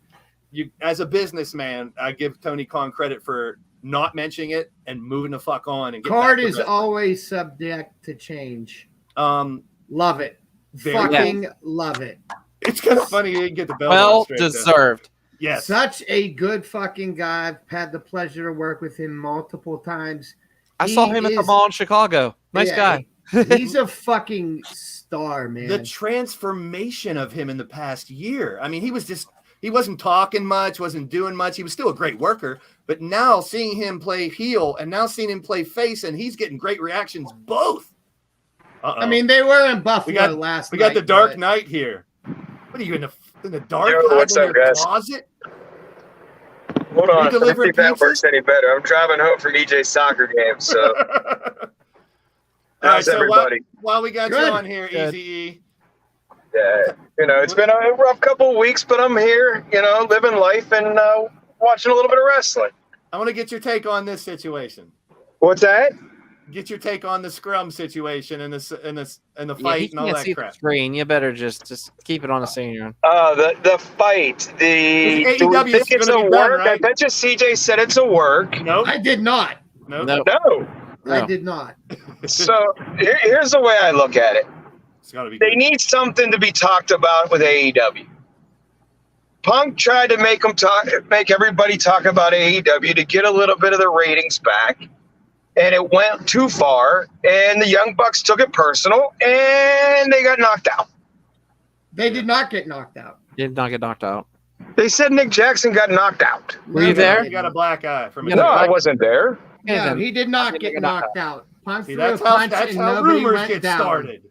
you, as a businessman, I give Tony Khan credit for not mentioning it and moving the fuck on. And card is always subject to change. Love it. Fucking love it. It's kind of funny you didn't get the belt. Well deserved. Yes. Such a good fucking guy. I've had the pleasure to work with him multiple times. I saw him at the mall in Chicago. Nice guy. He's a fucking star, man. The transformation of him in the past year. I mean, he wasn't talking much, wasn't doing much. He was still a great worker. But now seeing him play heel and now seeing him play face, and he's getting great reactions both. I mean, they were in Buffalo last night. We got the Dark Knight here. What are you in the dark? Yo, what's up, guys? Closet? Hold on, I don't think that works any better. I'm driving home from EJ's soccer game, so. How's everybody? While we got you on here, Easy-E. Yeah, it's been a rough couple of weeks, but I'm here, living life and watching a little bit of wrestling. I want to get your take on this situation. What's that? Get your take on the Scrum situation and the fight and all that crap. The screen. You better just keep it on the scene you're on. The fight. Do we think it's a work? Right? I bet you CJ said it's a work. No, I did not. No. I did not. So here's the way I look at it. It's gotta be they need something to be talked about with AEW. Punk tried to make everybody talk about AEW to get a little bit of the ratings back. And it went too far, and the Young Bucks took it personal, and they got knocked out. They did not get knocked out. Did not get knocked out. They said Nick Jackson got knocked out. Were you there? You got a black eye from No, I wasn't there. No, he did not get knocked out. Punk See, that's how rumors get started.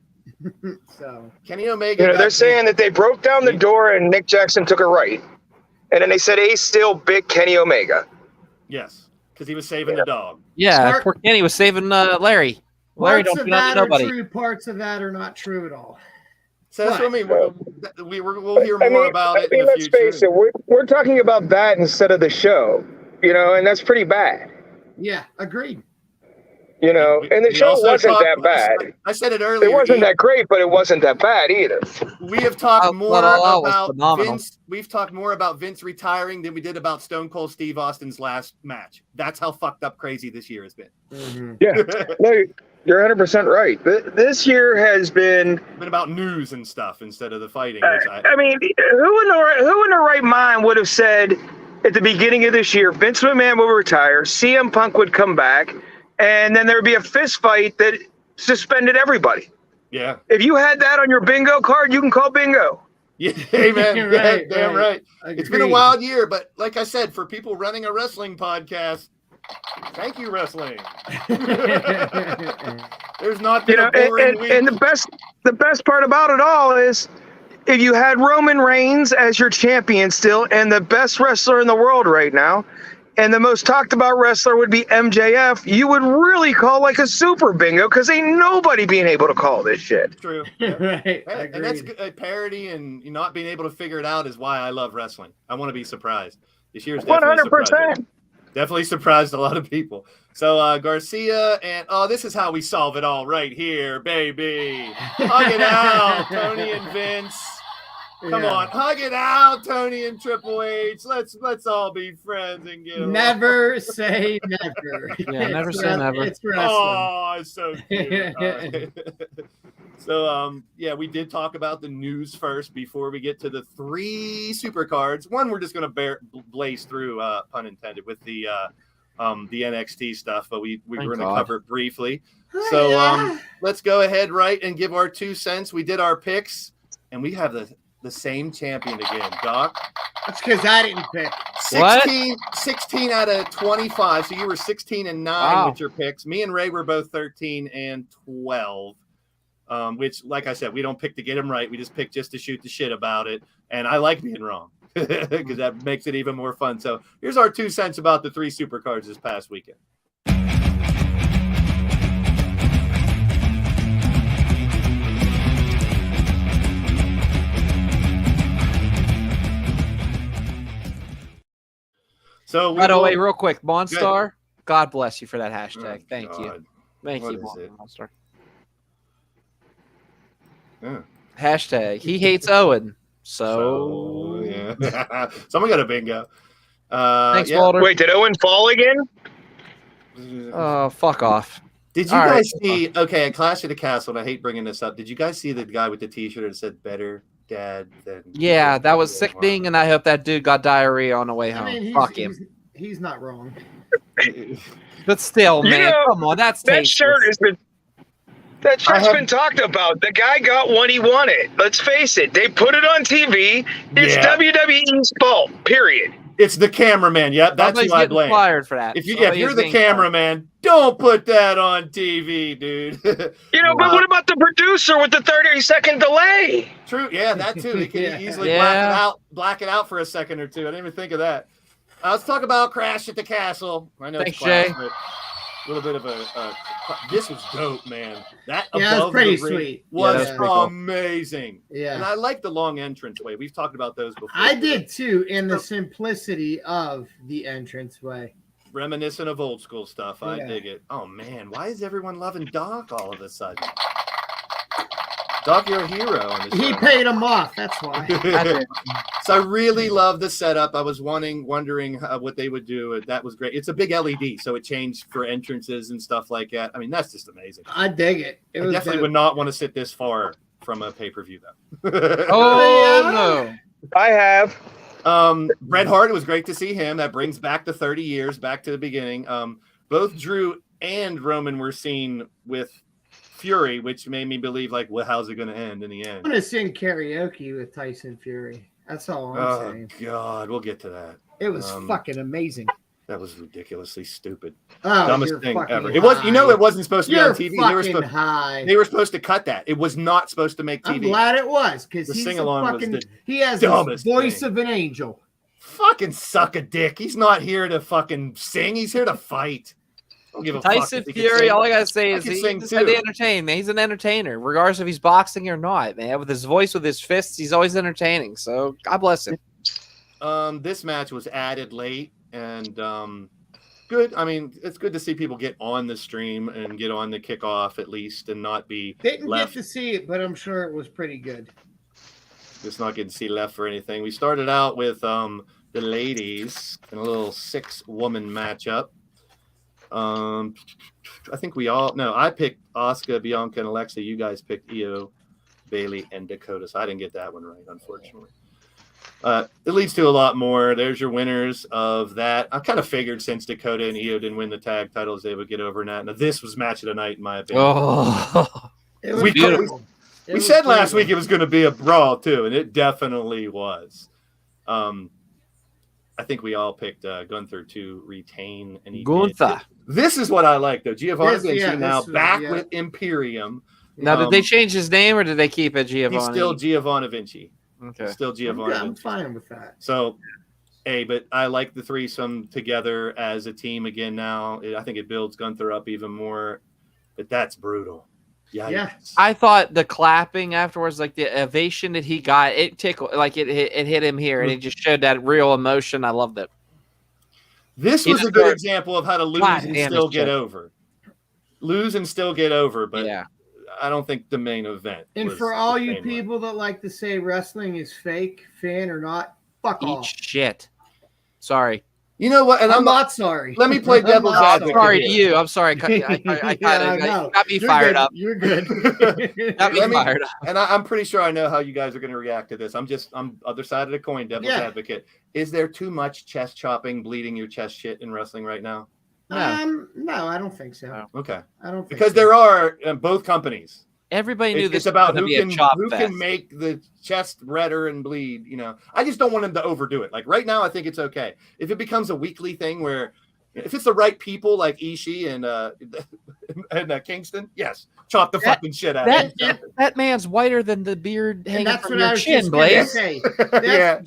So Kenny Omega. You know, they're saying that they broke down the door and Nick Jackson took a right, and then they said Ace Steel bit Kenny Omega. Yes, because he was saving the dog. Yeah, Part- poor Kenny was saving Larry. Larry parts don't of do nothing that to are nobody. true. Parts of that are not true at all. So that's what I mean. We'll hear more about it in the let's future. face it, we're talking about that instead of the show, you know, and that's pretty bad. Yeah, agreed. You know, and the We show also wasn't talked- that bad. I said it earlier. It wasn't that great, but it wasn't that bad either. We have talked more All was about phenomenal. Vince. We've talked more about Vince retiring than we did about Stone Cold Steve Austin's last match. That's how fucked up crazy this year has been. Mm-hmm. Yeah, no, you're 100% right. This year has been About news and stuff instead of the fighting. Which I mean, who in the right mind would have said at the beginning of this year Vince McMahon would retire, CM Punk would come back, and then there would be a fist fight that suspended everybody? Yeah. If you had that on your bingo card, you can call bingo. Yeah, amen. Right, Damn right. Agreed. It's been a wild year, but like I said, for people running a wrestling podcast, thank you, wrestling. There's not been a boring week. And the best part about it all is if you had Roman Reigns as your champion still and the best wrestler in the world right now, and the most talked about wrestler would be MJF, you would really call like a super bingo because ain't nobody being able to call this shit. True. Yeah. Right. And that's Agreed. a parody, and not being able to figure it out is why I love wrestling. I want to be surprised. This year's definitely 100%. definitely surprised a lot of people. So Garcia and this is how we solve it all right here, baby. Hug it out, Tony and Vince. Come on, hug it out, Tony and Triple H. Let's all be friends and get along. Never say never. Yeah, never say never. It's wrestling. Oh, it's so cute. All right. So, we did talk about the news first before we get to the 3 supercards. One, we're just going to blaze through, pun intended, with the NXT stuff, but we were going to cover it briefly. So, let's go ahead, and give our 2 cents. We did our picks, and we have the same champion again, Doc. That's because I didn't pick. 16 out of 25. So you were 16 and 9 with your picks. Me and Ray were both 13 and 12. Which, like I said, we don't pick to get them right. We just pick just to shoot the shit about it. And I like being wrong because that makes it even more fun. So here's our 2 cents about the 3 supercards this past weekend. So by the way, real quick, Monstar, God bless you for that hashtag. Thank you. Thank you, Monstar. Yeah. Hashtag he hates Owen. So yeah. Someone got a bingo. Thanks, Walter. Wait, did Owen fall again? Oh, fuck off. Did you guys see? Okay, at Clash of the Castle, and I hate bringing this up. Did you guys see the guy with the T-shirt that said "Better Dad Than"? Yeah, that was sickening, and I hope that dude got diarrhea on the way home. I mean, Fuck him. He's not wrong. But still, man, know, come on, that's that tasteless. shirt has been. That shirt's been talked about. The guy got what he wanted. Let's face it. They put it on TV. It's WWE's fault. Period. It's the cameraman. Yep, that's Somebody's who I getting blame. fired for that. If you're the cameraman, don't put that on TV, dude. You know, but what about the producer with the 30-second delay? True. Yeah, that too. He can easily black it out for a second or two. I didn't even think of that. Let's talk about Crash at the Castle. I know Thanks, it's Clash, Jay. but a little bit of a. This was dope, man. That Yeah, above pretty the ring sweet. was Yeah. amazing. Yeah. And I like the long entranceway. We've talked about those before. I did too, in the simplicity of the entranceway. Reminiscent of old school stuff. I dig it. Oh man, why is everyone loving Doc all of a sudden? Doc, you're a hero. On this He show. paid him off. That's why. So I really love the setup. I was wondering what they would do. That was great. It's a big LED, so it changed for entrances and stuff like that. I mean, that's just amazing. I dig it. I definitely would not want to sit this far from a pay-per-view, though. Oh, no. I have. Bret Hart, it was great to see him. That brings back the 30 years, back to the beginning. Both Drew and Roman were seen with Fury, which made me believe, like, well, how's it going to end in the end? I'm going to sing karaoke with Tyson Fury. That's all I'm saying. Oh, God. We'll get to that. It was fucking amazing. That was ridiculously stupid. Oh, Dumbest you're thing fucking ever. It was, high. it wasn't supposed to be You're on TV. fucking high. They were supposed to cut that. It was not supposed to make TV. I'm glad it was, because The he's sing-along was fucking. the He has the dumbest voice thing. of an angel. Fucking suck a dick. He's not here to fucking sing. He's here to fight. Don't give a fuck Tyson if he can Fury, sing. all I gotta say I is can he's sing just had to too. entertain, man. He's an entertainer, regardless if he's boxing or not, man. With his voice, with his fists, he's always entertaining. So God bless him. This match was added late and good. I mean, it's good to see people get on the stream and get on the kickoff at least and not be Didn't left. get to see it, but I'm sure it was pretty good. Just not getting to see left for anything. We started out with the ladies in a little 6-woman matchup. I think I picked Asuka, Bianca, and Alexa. You guys picked Io, Bailey, and Dakota. So I didn't get that one right, unfortunately. It leads to a lot more. There's your winners of that. I kind of figured since Dakota and Io didn't win the tag titles, they would get over that. Now, this was match of the night, in my opinion. Oh, It was We- beautiful. It We was said last beautiful. week it was going to be a brawl, too, and it definitely was. I think we all picked Gunther to retain. And he Gunther. did. This is what I like, though. Giovanni This- yeah, Vinci now this was- back yeah. with Imperium. now did they change his name or did they keep it Giovanni? He's still Giovanni Vinci. Okay. Still Giovanni I'm Vinci. fine with that. So, but I like the threesome together as a team again now. I think it builds Gunther up even more. But that's brutal. Yeah. I thought the clapping afterwards, like the ovation that he got, it tickled, like it hit him here, and it just showed that real emotion. I loved it. This He was a just good hurt. example of how to lose God and damn, still it's get good. over. Lose and still get over, but Yeah. I don't think the main event. And was for all the you same way. people that like to say wrestling is fake, fan or not, fuck Eat off. shit. Sorry. You know what? And I'm not sorry. Let me play I'm devil's not advocate. Sorry to here. you. I'm sorry. I Yeah, I know. got me You're fired good. up. You're good. Got me Let me- fired up. And I'm pretty sure I know how you guys are going to react to this. I'm other side of the coin, devil's Yeah. advocate. Is there too much chest chopping, bleeding your chest shit in wrestling right now? No, I don't think so. No. Okay. I don't think Because so. there are both companies. Everybody knew It's this about was who going to be a chop who fest. can make the chest redder and bleed. I just don't want them to overdo it. Like right now, I think it's okay. If it becomes a weekly thing where, if it's the right people like Ishii and Kingston, yes, chop the fucking shit out of it. That man's whiter than the beard And hanging that's from what I your was chin, just going to Blaze. say. Yeah.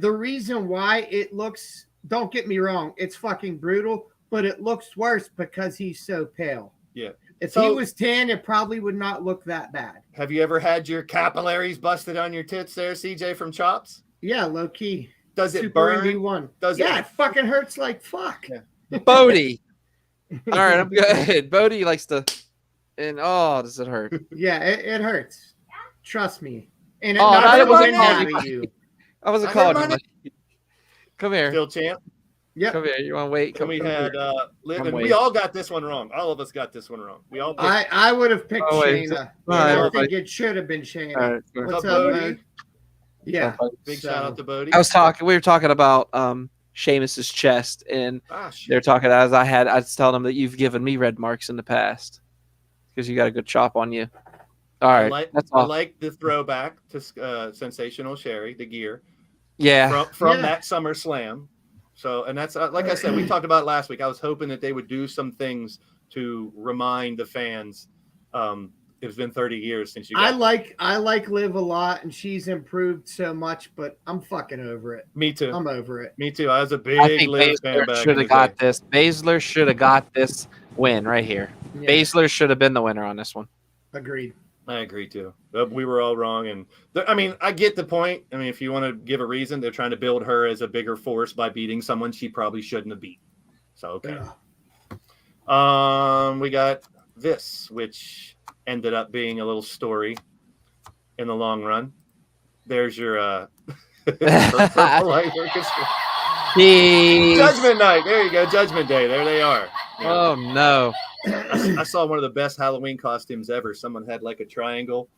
The reason why it looks, don't get me wrong, it's fucking brutal, but it looks worse because he's so pale. Yeah. If So- he was tan, it probably would not look that bad. Have you ever had your capillaries busted on your tits there, CJ, from chops? Yeah, low key. Does it Super burn? Indy 1. Does Yeah, it? it fucking hurts like fuck. Yeah. Bodie. All right, I'm good. Bodie likes to, and does it hurt? Yeah, it hurts. Trust me. And Oh, not no, that it wasn't would calling marry you. I wasn't I calling didn't him. Come here. Still champ. Yep. Come here. You want to wait? And we had Liv, I'm and we waiting. all got this one wrong. All of us got this one wrong. We all picked I would have picked Oh, wait. Shayna. All right, I everybody. think it should have been Shayna. All right. What's the up, Bodie. Bodie? Yeah. Big So- shout out to Bodie. We were talking about Sheamus's chest, and Shit. they're talking as I was telling them that you've given me red marks in the past because you got a good chop on you. All right, that's I all. like the throwback to Sensational Sherry, the gear Yeah, from Yeah. that SummerSlam. So, and that's like I said, we talked about it last week. I was hoping that they would do some things to remind the fans. It's been 30 years since you. I Got like Liv a lot, and she's improved so much, but I'm fucking over it. Me too. I'm over it. Me too. I was a I big think Liv fan Baszler back should in the have got day. this. Baszler should have got this win right here. Yeah, Baszler should have been the winner on this one. agreed. I agree too. But we were all wrong, and I mean, I get the point. I mean, if you want to give a reason, they're trying to build her as a bigger force by beating someone she probably shouldn't have beat. So okay. Yeah. We got this, which ended up being a little story in the long run. There's your purple light orchestra. Jeez. Judgment Night. There you go. Judgment Day. There they are. Yeah. Oh no. I saw one of the best Halloween costumes ever. Someone had like a triangle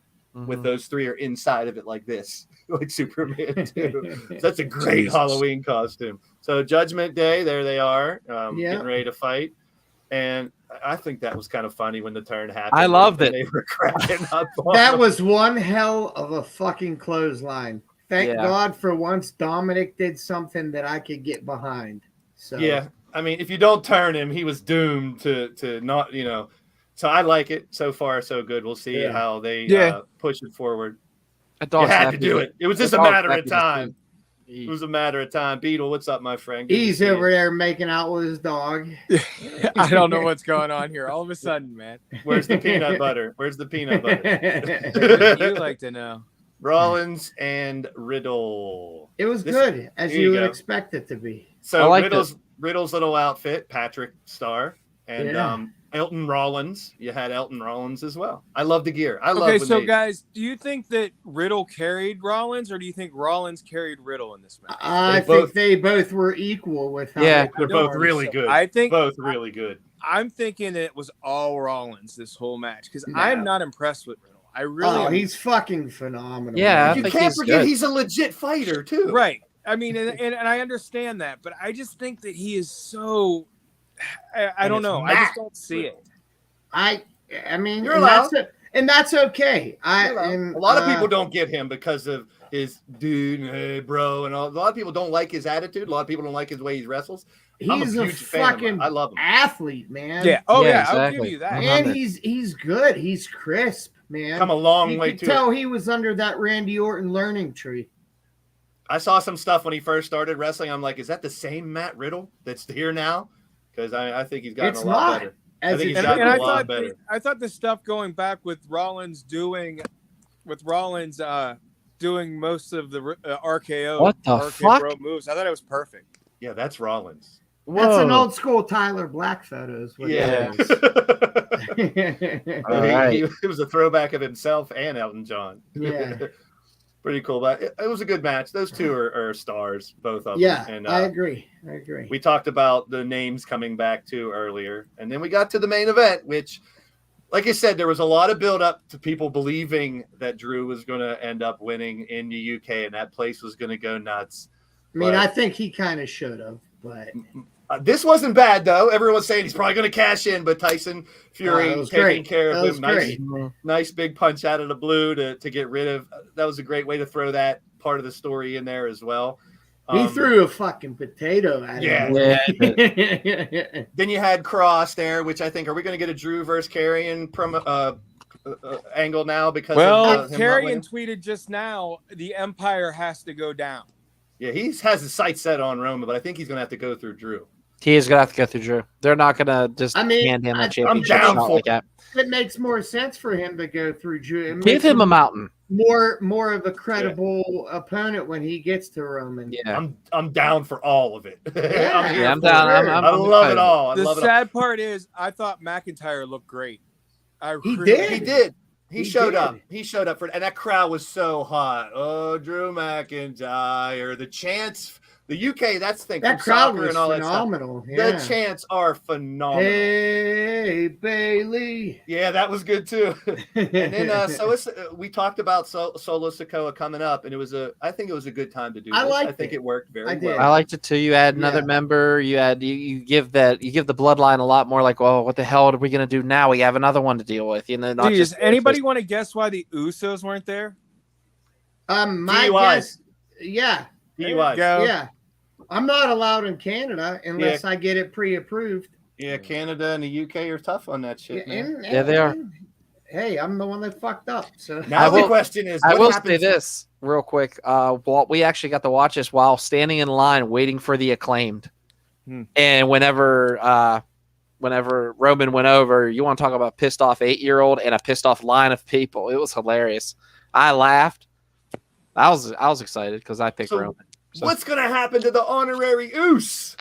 with those three are inside of it like this, like Superman too. So that's a great Jesus. Halloween costume. So Judgment Day, there they are, Yeah. getting ready to fight. And I think that was kind of funny when the turn happened. I loved and it. They were cracking up. on That them. was one hell of a fucking clothesline. Thank Yeah. God for once Dominic did something that I could get behind. So Yeah, I mean, if you don't turn him, he was doomed to not, So I like it. So far, so good. We'll see how they push it forward. You had to do it. It was just a matter of time. It was a matter of time. Beetle, what's up, my friend? Good He's over there making out with his dog. I don't know what's going on here. All of a sudden, man. Where's the peanut butter? Where's the peanut butter? You like to know. Rollins and Riddle. It was good, as you would expect it to be. So Riddle's little outfit, Patrick Starr, and Elton Rollins. You had Elton Rollins as well. I love the gear. Guys, do you think that Riddle carried Rollins, or do you think Rollins carried Riddle in this match? I think they both were equal with how they're both really good. I think both really good. I'm thinking it was all Rollins this whole match because I'm not impressed with Riddle. I really he's fucking phenomenal. Yeah, you can't forget he's a legit fighter too. Right. I mean, and I understand that, but I just think that he is so. I don't know. I just don't see it. I mean, you're allowed, and that's okay. A lot of people don't get him because of his dude, hey bro, and a lot of people don't like his attitude. A lot of people don't like his way he wrestles. He's a fucking I love him. Athlete, man. Yeah. Oh yeah, exactly. I'll give you that. And he's good. He's crisp, man. Come a long way too. You can tell he was under that Randy Orton learning tree. I saw some stuff when he first started wrestling. I'm like, is that the same Matt Riddle that's here now? Because I think he's gotten a lot better. I think he's gotten a lot better. I thought the stuff going back with Rollins doing most of the RKO. What the fuck? Bro moves. I thought it was perfect. Yeah, that's Rollins. That's an old school Tyler Black photos. Yeah. It was a throwback of himself and Elton John. Yeah. Pretty cool. But it was a good match. Those two are stars, both of them. Yeah, and, I agree. We talked about the names coming back too earlier. And then we got to the main event, which, like I said, there was a lot of build up to people believing that Drew was going to end up winning in the UK and that place was going to go nuts. I mean, I think he kind of should have, but this wasn't bad though. Everyone's saying he's probably going to cash in, but Tyson Fury taking care of him. Nice big punch out of the blue to get rid of. That was a great way to throw that part of the story in there as well. He threw a fucking potato at him. Yeah. Then you had Cross there, which I think, are we going to get a Drew versus Karrion angle now? Because Karrion tweeted just now, the Empire has to go down. Yeah, he has his sights set on Roman, but I think he's going to have to go through Drew. He is going to have to go through Drew. They're not going to just hand him a championship. I'm down for that. It makes more sense for him to go through Drew. Give him a mountain. More of a credible opponent when he gets to Roman. Yeah, I'm down for all of it. I'm down. I love it all. The sad part is, I thought McIntyre looked great. He did. He showed up. He showed up and that crowd was so hot. Oh, Drew McIntyre. The chants. The UK, that's the thing. That crowd was phenomenal. Yeah. The chants are phenomenal. Hey, Bailey. Yeah, that was good too. And then we talked about Solo Sikoa coming up, and I think it was a good time to do this. I think it worked very well. I liked it too. You add another member. You give the bloodline a lot more. Like, well, what the hell are we gonna do now? We have another one to deal with. Does anybody want to guess why the Usos weren't there? My guess, yeah. DUIs. Yeah. I'm not allowed in Canada unless I get it pre-approved. Yeah, Canada and the UK are tough on that shit, man. Yeah, they are. Hey, I'm the one that fucked up. So now the question is, I will say this real quick. We actually got to watch this while standing in line waiting for the Acclaimed. And whenever Roman went over, you want to talk about pissed off 8-year-old and a pissed off line of people. It was hilarious. I laughed. I was excited because I picked Roman. So. What's going to happen to the honorary Oos?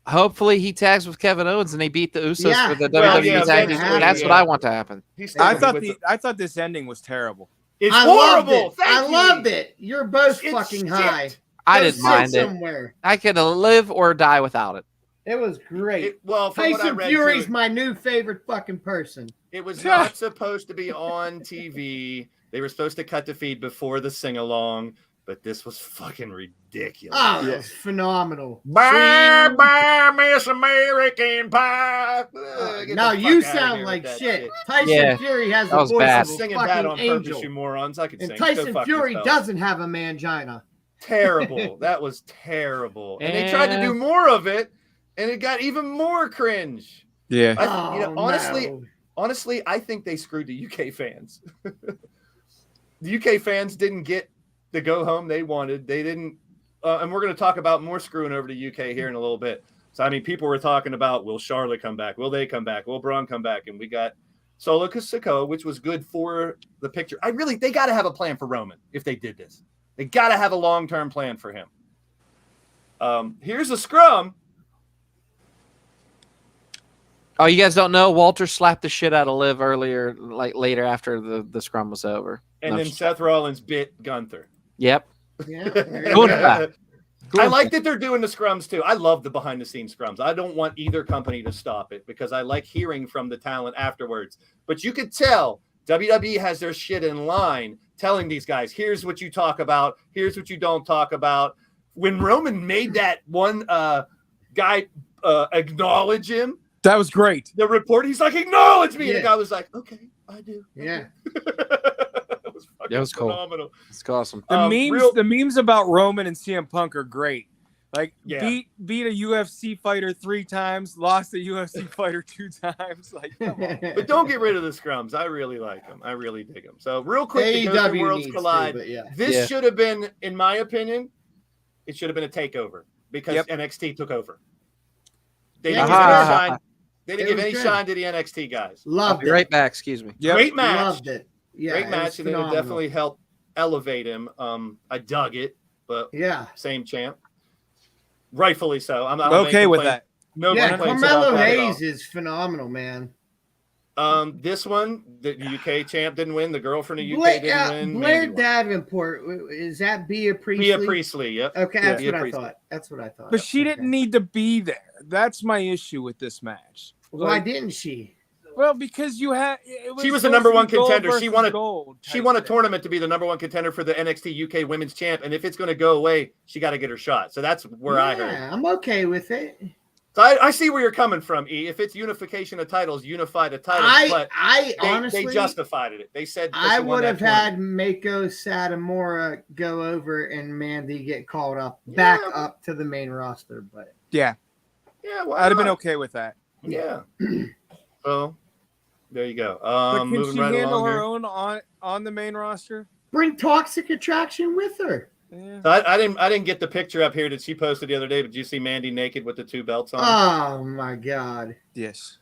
Hopefully he tags with Kevin Owens and they beat the Usos for the WWE Tag Team. That's what I want to happen. I thought this ending was terrible. It's horrible. I loved it. You're both fucking high. I didn't mind it. I could live or die without it. It was great. Tyson Fury's my new favorite fucking person. It was not supposed to be on TV. They were supposed to cut the feed before the sing-along, but this was fucking ridiculous. Oh, it was phenomenal. Bye, bye, Miss American Pie. Now you sound like shit. Tyson Fury has the voice of a singing fucking bad on angel. purpose, you morons. I could sing. And Tyson Fury doesn't have a mangina. Terrible. That was terrible. And they tried to do more of it, and it got even more cringe. Yeah. Honestly, I think they screwed the UK fans. The UK fans didn't get the go home they wanted. They didn't, and we're going to talk about more screwing over the UK here in a little bit. So, I mean, people were talking about, will Charlotte come back? Will they come back? Will Braun come back? And we got Solo Sikoa, which was good for the picture. They got to have a plan for Roman if they did this. They got to have a long-term plan for him. Here's a scrum. Oh, you guys don't know? Walter slapped the shit out of Liv earlier, later after the scrum was over. And then Seth Rollins bit Gunther. Yep. Yeah. I like that they're doing the scrums too. I love the behind-the-scenes scrums. I don't want either company to stop it because I like hearing from the talent afterwards. But you could tell WWE has their shit in line, telling these guys, here's what you talk about, here's what you don't talk about. When Roman made that one guy acknowledge him, that was great. The report, he's like, acknowledge me. Yeah. And the guy was like, okay, I do. Yeah. It was cool. Phenomenal. It's awesome. The memes about Roman and CM Punk are great. Like beat a UFC fighter 3 times, lost a UFC fighter 2 times. Like, come on. But don't get rid of the scrums. I really like them. I really dig them. So real quick, to go through Worlds Collide. This should have been, in my opinion, it should have been a takeover because NXT took over. They didn't give any shine. They didn't give any shine to the NXT guys. Loved it. Right back. Excuse me. Yep. Great match. Loved it. Yeah, great match, and it'll definitely help elevate him. I dug it, but same champ, rightfully so. I'm okay with that. No complaints. Carmelo Hayes is phenomenal, man. This one, the UK champ didn't win. The girl from the UK didn't win. Blair Davenport, is that Bea Priestley? Bea Priestley, yep. Okay, that's what I thought. That's what I thought. But she didn't need to be there. That's my issue with this match. Why didn't she? Well, because she was the number one contender. She won a tournament to be the number one contender for the NXT UK Women's Champ, and if it's going to go away, she got to get her shot. So that's where I heard. I'm okay with it. So I see where you're coming from, E. If it's unification of titles, unify the titles. But honestly, they justified it. They said I would have had Mako Satomura go over and Mandy get called up back up to the main roster, but yeah, I'd have been okay with that. Yeah. So there you go. But can she handle her own on the main roster? Bring Toxic Attraction with her. Yeah. So I didn't get the picture up here that she posted the other day, but did you see Mandy naked with the 2 belts on? Oh my god. Yes.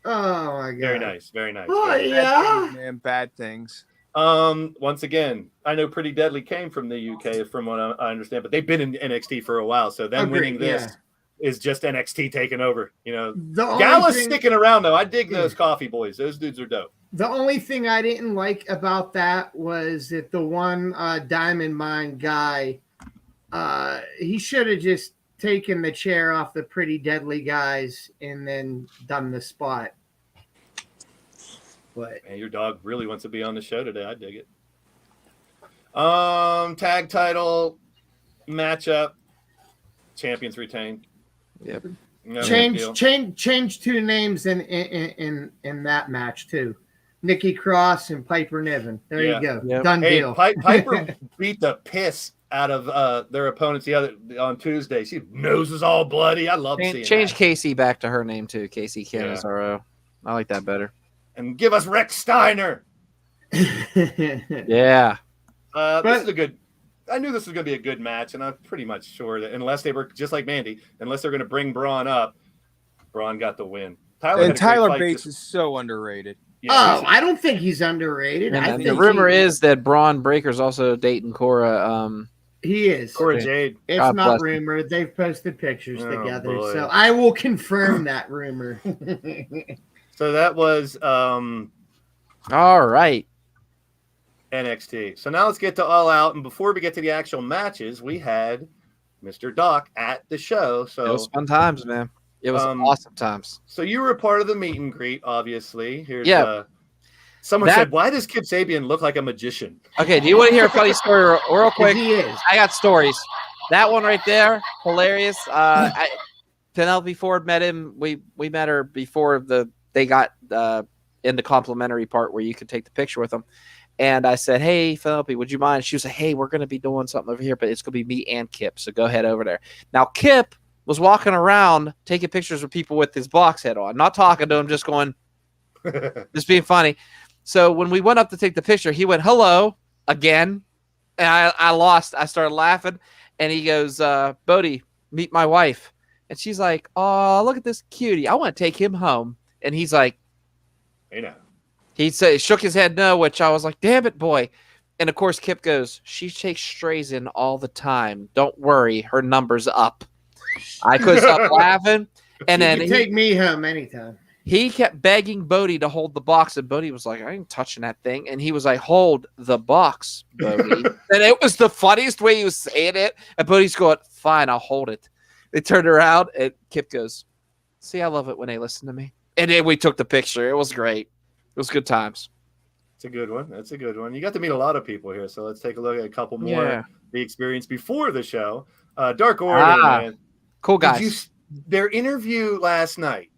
Oh my god. Very nice. Very nice. Oh very yeah. Nice. Man, bad things. Once again, I know Pretty Deadly came from the UK from what I understand, but they've been in NXT for a while, so them winning this is just NXT taking over. You know, Gallus sticking around though. I dig those Coffee Boys. Those dudes are dope. The only thing I didn't like about that was that the one Diamond Mine guy, he should have just taken the chair off the Pretty Deadly guys and then done the spot. But man, your dog really wants to be on the show today. I dig it. Tag title matchup. Champions retain. Yep. No change 2 names in that match too. Nikki Cross and Piper Niven. There you go. Yep. Done deal. Piper beat the piss out of their opponents on Tuesday. She nose was all bloody. I love seeing change that. Casey back to her name too. Casey Canizaro. I like that better. And give us Rex Steiner. Yeah. This is a good. I knew this was going to be a good match, and I'm pretty much sure that unless they were just like Mandy, unless they're going to bring Braun up, Braun got the win. Tyler Bates is so underrated. Yeah, I don't think he's underrated. And the rumor is that Braun Breaker's also dating Cora. He is. Cora Jade. It's God not rumor. They've posted pictures together, boy. so I will confirm that rumor. So that was all right. NXT. So now let's get to All Out. And before we get to the actual matches, we had Mr. Doc at the show. So it was fun times, man. It was awesome times. So you were part of the meet and greet, obviously. Here's someone said, why does Kip Sabian look like a magician? Okay, do you want to hear a funny story real quick? He is. I got stories. That one right there, hilarious. Penelope Ford met him. We met her before they got in the complimentary part where you could take the picture with them. And I said, hey, Philippi, would you mind? She was like, hey, we're going to be doing something over here, but it's going to be me and Kip. So go ahead over there. Now, Kip was walking around taking pictures of people with his box head on, not talking to him, just going, just being funny. So when we went up to take the picture, he went, hello, again. And I started laughing. And he goes, Bodie, meet my wife. And she's like, oh, look at this cutie. I want to take him home. And he's like, hey, now. He shook his head no, which I was like, damn it, boy. And, of course, Kip goes, she takes strays in all the time. Don't worry. Her number's up. I couldn't stop laughing. And you then can take me home anytime. He kept begging Bodie to hold the box. And Bodie was like, I ain't touching that thing. And he was like, hold the box, Bodie. And it was the funniest way he was saying it. And Bodie's going, fine, I'll hold it. They turned around, and Kip goes, see, I love it when they listen to me. And then we took the picture. It was great. It was good times. It's a good one. That's a good one. You got to meet a lot of people here, so let's take a look at a couple more the experience before the show. Dark Order, man. Cool guys. Their interview last night.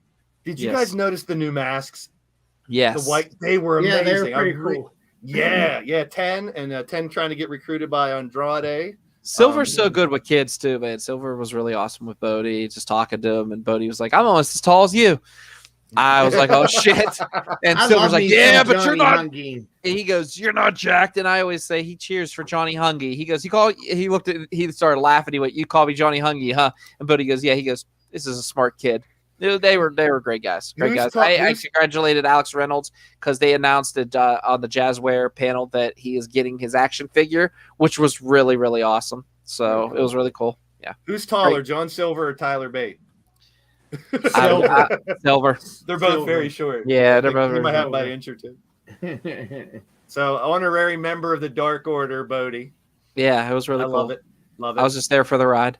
Did you guys notice the new masks? Yes. The white. They were amazing. Yeah, they were pretty cool. Yeah. 10 and 10 trying to get recruited by Andrade. Silver's so good with kids too, man. Silver was really awesome with Bodie, just talking to him, and Bodie was like, I'm almost as tall as you. I was like, oh shit. And Silver's like, yeah, but you're not. And he goes, you're not jacked. And I always say he cheers for Johnny Hungy. He goes, he started laughing. He went, you call me Johnny Hungy, huh? And Bodie goes, yeah. He goes, this is a smart kid. They were great guys. I congratulated Alex Reynolds because they announced it on the Jazzware panel that he is getting his action figure, which was really, really awesome. So it was really cool. Yeah. Who's taller, John Silver or Tyler Bate? Silver. They're both very short. Yeah, they're both. They might have by an inch or two. So honorary member of the Dark Order, Bodie. Yeah, it was really cool. Love it. I was just there for the ride.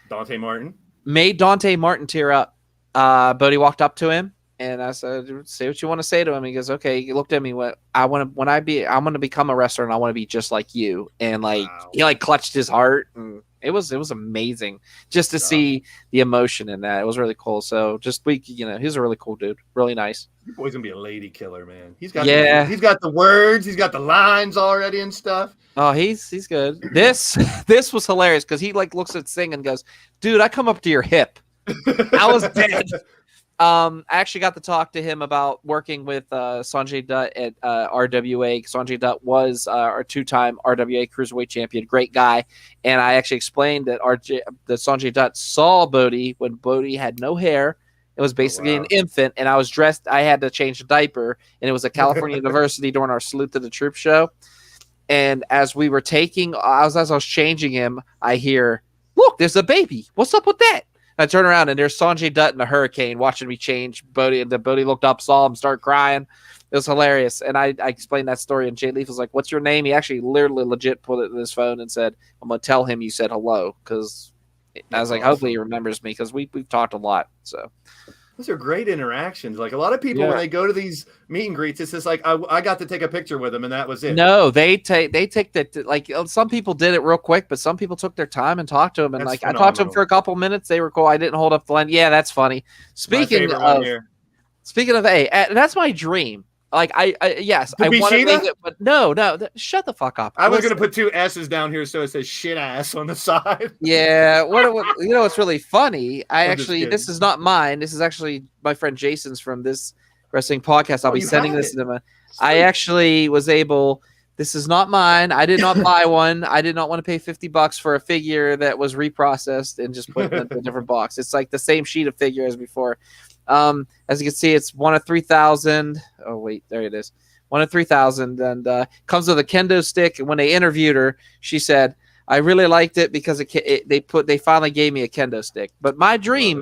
Dante Martin Made Dante Martin tear up. Bodie walked up to him and I said, say what you want to say to him. He goes, okay. He looked at me, went, I'm going to become a wrestler and I want to be just like you. And he clutched his heart, and it was amazing just to see the emotion in that. It was really cool. So he's a really cool dude. Really nice. Your boy's going to be a lady killer, man. He's got the words. He's got the lines already and stuff. Oh, he's good. This was hilarious because he looks at Singh and goes, dude, I come up to your hip. I was dead. I actually got to talk to him about working with Sanjay Dutt at RWA. Sanjay Dutt was our two-time RWA Cruiserweight champion, great guy. And I actually explained that Sanjay Dutt saw Bodie when Bodie had no hair. It was basically an infant, and I was dressed. I had to change a diaper, and it was at California University during our Salute to the Troops show. And as we were as I was changing him, I hear, look, there's a baby. What's up with that? I turn around and there's Sanjay Dutt in a hurricane watching me change Bodie. And Bodie looked up, saw him, start crying. It was hilarious. And I explained that story, and Jay Leaf was like, what's your name? He actually literally legit put it in his phone and said, I'm going to tell him you said hello. Because I was like, hopefully he remembers me because we've talked a lot. So those are great interactions. Like a lot of people, when they go to these meet and greets, it's just like, I got to take a picture with them and that was it. No, they take that. Some people did it real quick, but some people took their time and talked to him. And that's I talked to him for a couple minutes. They were cool. I didn't hold up the line. Yeah, that's funny. Speaking of that's my dream. Like I want to make it, but no, shut the fuck up. I was going to put 2 S's down here so it says shit ass on the side. Yeah, what's really funny? This is not mine. This is actually my friend Jason's from this wrestling podcast. I'll be sending this to him. I actually was able. This is not mine. I did not buy one. I did not want to pay $50 for a figure that was reprocessed and just put in a different box. It's like the same sheet of figure as before. As you can see, it's 1 of 3,000. Oh wait, there it is. 1 of 3,000, and comes with a kendo stick. And when they interviewed her, she said, "I really liked it because they finally gave me a kendo stick." But my dream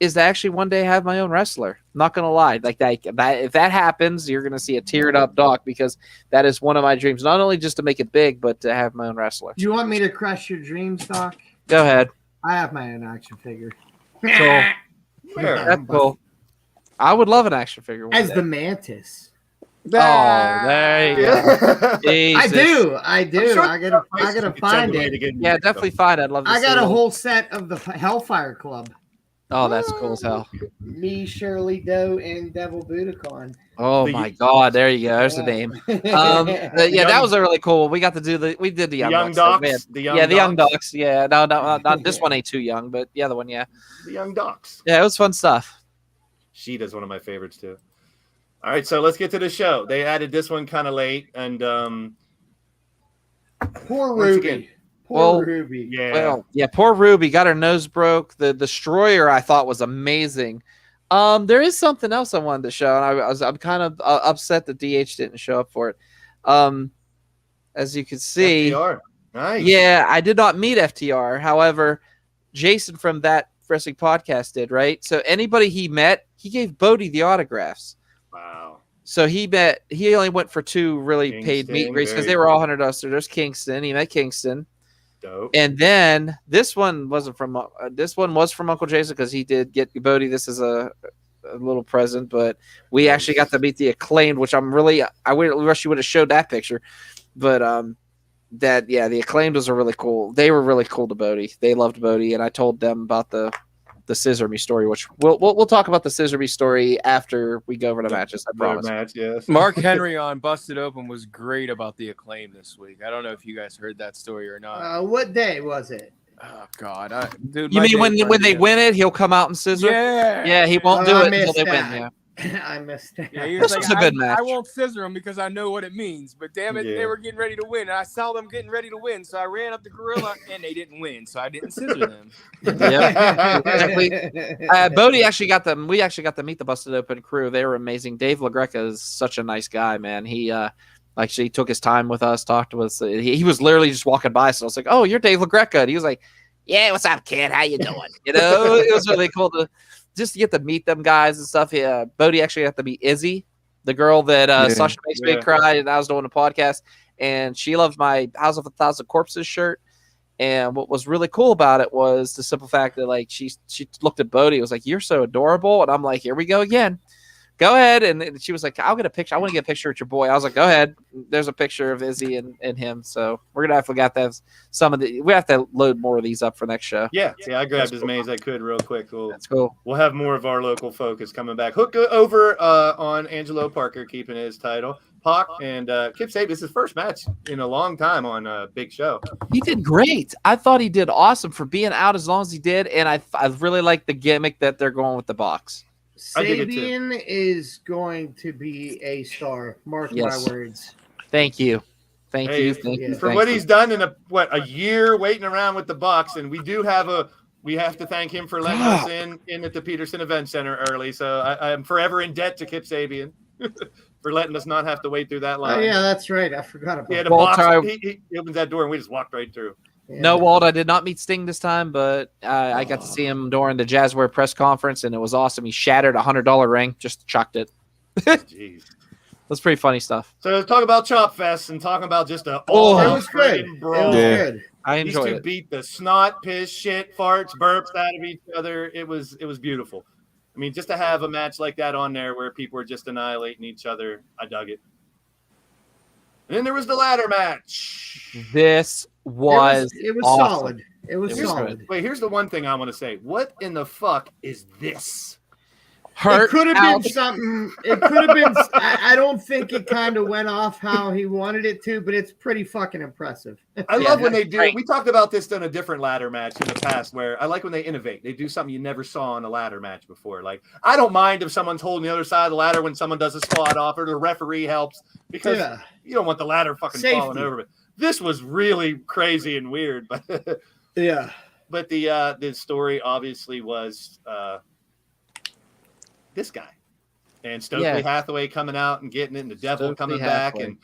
is to one day have my own wrestler. I'm not gonna lie, like that. If that happens, you're gonna see a teared up Doc because that is one of my dreams. Not only just to make it big, but to have my own wrestler. Do you want me to crush your dreams, Doc? Go ahead. I have my own action figure. Cool. That's cool. I would love an action figure as the Mantis. Oh, there you go. I do. Sure I gotta find it. Yeah, definitely find it. I'd love to I got a whole set of the Hellfire Club. Oh, that's cool as hell. Me, Shirley Doe, and Devil Budokan. Oh The- my God! There you go. There's the name. But yeah, that was a really cool. We got to do we did the Young Young Ducks. Ducks. The Yeah, the Young Ducks. Ducks. Yeah, no, not this one ain't too young, but the other one, yeah. The Young Ducks. Yeah, it was fun stuff. Sheeta's one of my favorites too. All right, so let's get to the show. They added this one kind of late, and Poor once Ruby. again, Poor Ruby. yeah. Well, yeah, poor Ruby got her nose broke. The Destroyer I thought was amazing. There is something else I wanted to show, and I'm kind of upset that DH didn't show up for it. As you can see, FTR. Nice. yeah, I did not meet FTR. However, Jason from that wrestling podcast did, right? So anybody he met, he gave Bodie the autographs. Wow. So he only went for 2 really paid Kingston, meet and greets because very they were all cool. $100. So there's Kingston. He met Kingston. Dope. And then this one wasn't from this one was from Uncle Jason because he did get Bodie. This is a little present, but we actually got to meet the Acclaimed, which I wish you would have showed that picture. But the Acclaimed was a really cool. They were really cool to Bodie. They loved Bodie, and I told them about the Scissor Me story, which we'll talk about the Scissor Me story after we go over the matches. I promise. Match, yes. Mark Henry on Busted Open was great about the Acclaim this week. I don't know if you guys heard that story or not. What day was it? Oh God, dude! You my mean day's when they running win it, he'll come out and scissor? Yeah, Yeah, he won't do I it until missed they that. win. Yeah. I missed that. Yeah, he This was a good match. I won't scissor him because I know what it means. But damn it, Yeah. they were getting ready to win. And I saw them getting ready to win, so I ran up the gorilla, and they didn't win, so I didn't scissor them. Bodie actually got them. We actually got to meet the Busted Open crew. They were amazing. Dave LaGreca is such a nice guy, man. He actually took his time with us, talked to us. He was literally just walking by, so I was like, "Oh, you're Dave LaGreca," and he was like, "Yeah, what's up, kid? How you doing?" You know, it was really cool to get to meet them guys and stuff. Yeah, Bodie actually got to meet Izzy, the girl that Sasha makes me cry, and I was doing a podcast, and she loved my House of 1,000 Corpses shirt. And what was really cool about it was the simple fact that like she looked at Bodie, was like, "You're so adorable," and I'm like, "Here we go again. Go ahead." And she was like, "I'll get a picture. I want to get a picture with your boy." I was like, "Go ahead." There's a picture of Izzy and him. So we're gonna have to have we have to load more of these up for next show. Yeah, I grabbed as many as I could real quick. That's cool. We'll have more of our local focus coming back. Hook over on Angelo Parker keeping his title. Pac and Kip Sabian. This is his first match in a long time on a big show. He did great. I thought he did awesome for being out as long as he did, and I really like the gimmick that they're going with the box. I dig it too. Sabian is going to be a star. Mark Yes. my words. Thank you. Thank Hey, you. Thank you. For Thank what you. he's done in a year waiting around with the Bucks, and we have to thank him for letting us in at the Peterson Event Center early. So I am forever in debt to Kip Sabian for letting us not have to wait through that line. Oh yeah, that's right. I forgot about He had a that. Walter, box. He opens that door and we just walked right through. Yeah. No, Walt, I did not meet Sting this time, but I got to see him during the Jazzware press conference, and it was awesome. He shattered a $100 ring, just chucked it. Jeez. That's pretty funny stuff. So let's talk about Chop Fest and talking about just a It was good. friggin' It brawl. was good. I These enjoyed two it. beat the snot, piss, shit, farts, burps out of each other. It was beautiful. I mean, just to have a match like that on there where people were just annihilating each other, I dug it. And then there was the ladder match. This was It was awesome. solid. It was It was solid. Wait, here's the one thing I want to say. What in the fuck is this? Hurt. It could have out. been something. It could have been. I don't think it kind of went off how he wanted it to, but it's pretty fucking impressive. I love when they that's do. great. We talked about this in a different ladder match in the past, where I like when they innovate. They do something you never saw in a ladder match before. Like, I don't mind if someone's holding the other side of the ladder when someone does a squat off, or the referee helps, because Yeah. you don't want the ladder fucking falling Safety. over. But this was really crazy and weird. But Yeah. but the story obviously was this guy. And Stokely Yeah. Hathaway coming out and getting it, and the devil Stokely coming back, Hathaway.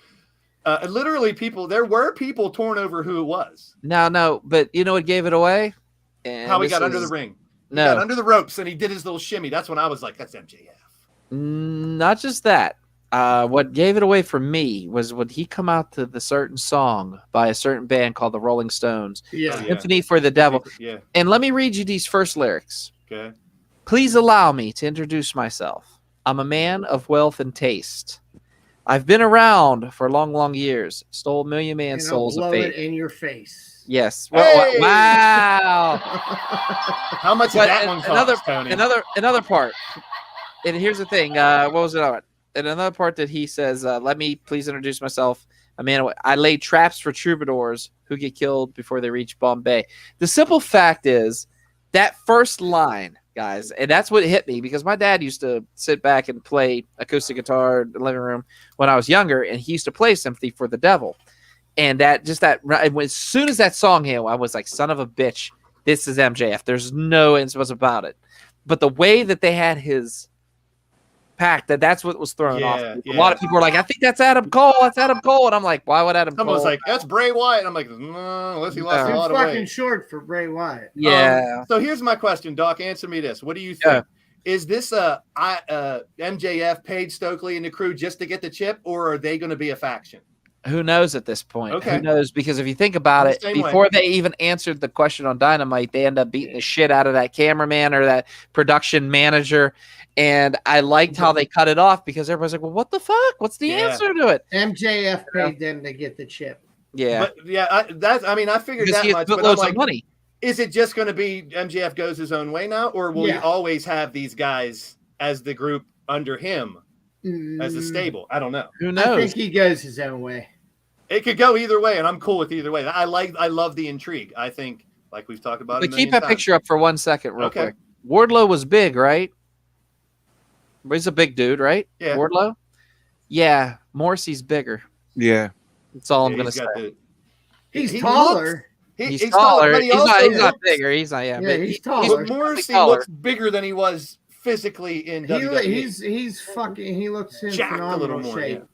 and literally there were people torn over who it was. No, but you know what gave it away? And How he this got under is- the ring. He got No, under the ropes and he did his little shimmy. That's when I was like, that's MJF. not just that. What gave it away for me was when he come out to the certain song by a certain band called the Rolling Stones, Yeah. Yeah. Symphony for the Devil. Yeah. And let me read you these first lyrics. Okay. Please allow me to introduce myself. I'm a man of wealth and taste. I've been around for long, long years. Stole a million And man's I'll souls of blow fate. it in your face. Yes. Hey! Wow. How much did But that one cost, Tony? another part. And here's the thing. What was it on? And another part that he says, let me please introduce myself. I lay traps for troubadours who get killed before they reach Bombay. The simple fact is that first line, guys, and that's what hit me because my dad used to sit back and play acoustic guitar in the living room when I was younger, and he used to play Sympathy for the Devil. And as soon as that song hit, I was like, son of a bitch, this is MJF. There's no ifs about it. But the way that they had his pack, that's what was thrown off. A lot of people were like, I think that's Adam Cole. That's Adam Cole. And I'm like, why would Adam Cole? Someone was like, that's Bray Wyatt. And I'm like, no, unless he lost a lot of weight. Fucking short for Bray Wyatt. Yeah. So here's my question, Doc. Answer me this. What do you think? Is this MJF paid Stokely and the crew just to get the chip, or are they going to be a faction? Who knows at this point? Okay. Who knows? Because if you think about it, before they even answered the question on Dynamite, they end up beating the shit out of that cameraman or that production manager. And I liked how they cut it off because everybody's like, well, what the fuck? What's the answer to it? MJF paid them to get the chip. Yeah. But I figured because that much. But loads of money. Is it just going to be MJF goes his own way now? Or will you always have these guys as the group under him as a stable? I don't know. Who knows? I think he goes his own way. It could go either way, and I'm cool with either way. I love the intrigue. I think, like we've talked about. But keep that picture up for 1 second, real quick. Wardlow was big, right? He's a big dude, right? Yeah. Wardlow. Yeah, Morrissey's bigger. Yeah, that's all I'm gonna say. He's taller. He's taller. But he's not bigger. He's not. Yeah, but he's taller. Morrissey looks bigger than he was physically in WWE. He's fucking. He looks in jacked phenomenal a little more. shape. Yeah.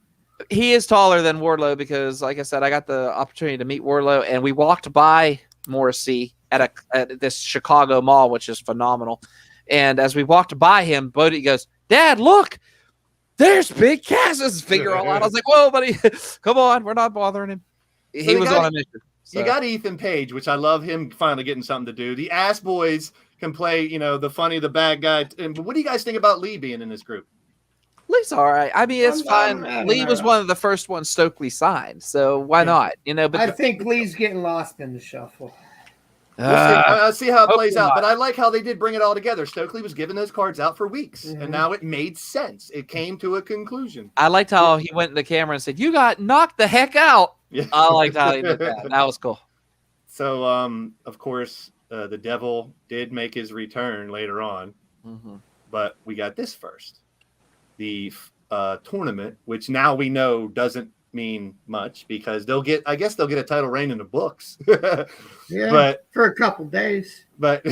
He is taller than Wardlow because, like I said, I got the opportunity to meet Wardlow, and we walked by Morrissey at this Chicago mall, which is phenomenal. And as we walked by him, Bodie goes, "Dad, look, there's Big Cass's finger all out." I was like, "Whoa, buddy, come on, we're not bothering him." He was on a mission. So. You got Ethan Page, which I love him finally getting something to do. The Ass Boys can play, the funny, the bad guy. And what do you guys think about Lee being in this group? Lee's all right. I mean, it's fine. Lee was one of the first ones Stokely signed, so why not? But I think Lee's getting lost in the shuffle. I'll see how it plays out. But I like how they did bring it all together. Stokely was giving those cards out for weeks, and now it made sense. It came to a conclusion. I liked how he went in the camera and said, "You got knocked the heck out." Yeah. I liked how he did that. That was cool. So, of course, the Devil did make his return later on, but we got this first. The tournament, which now we know doesn't mean much because I guess they'll get a title reign in the books. But for a couple days. But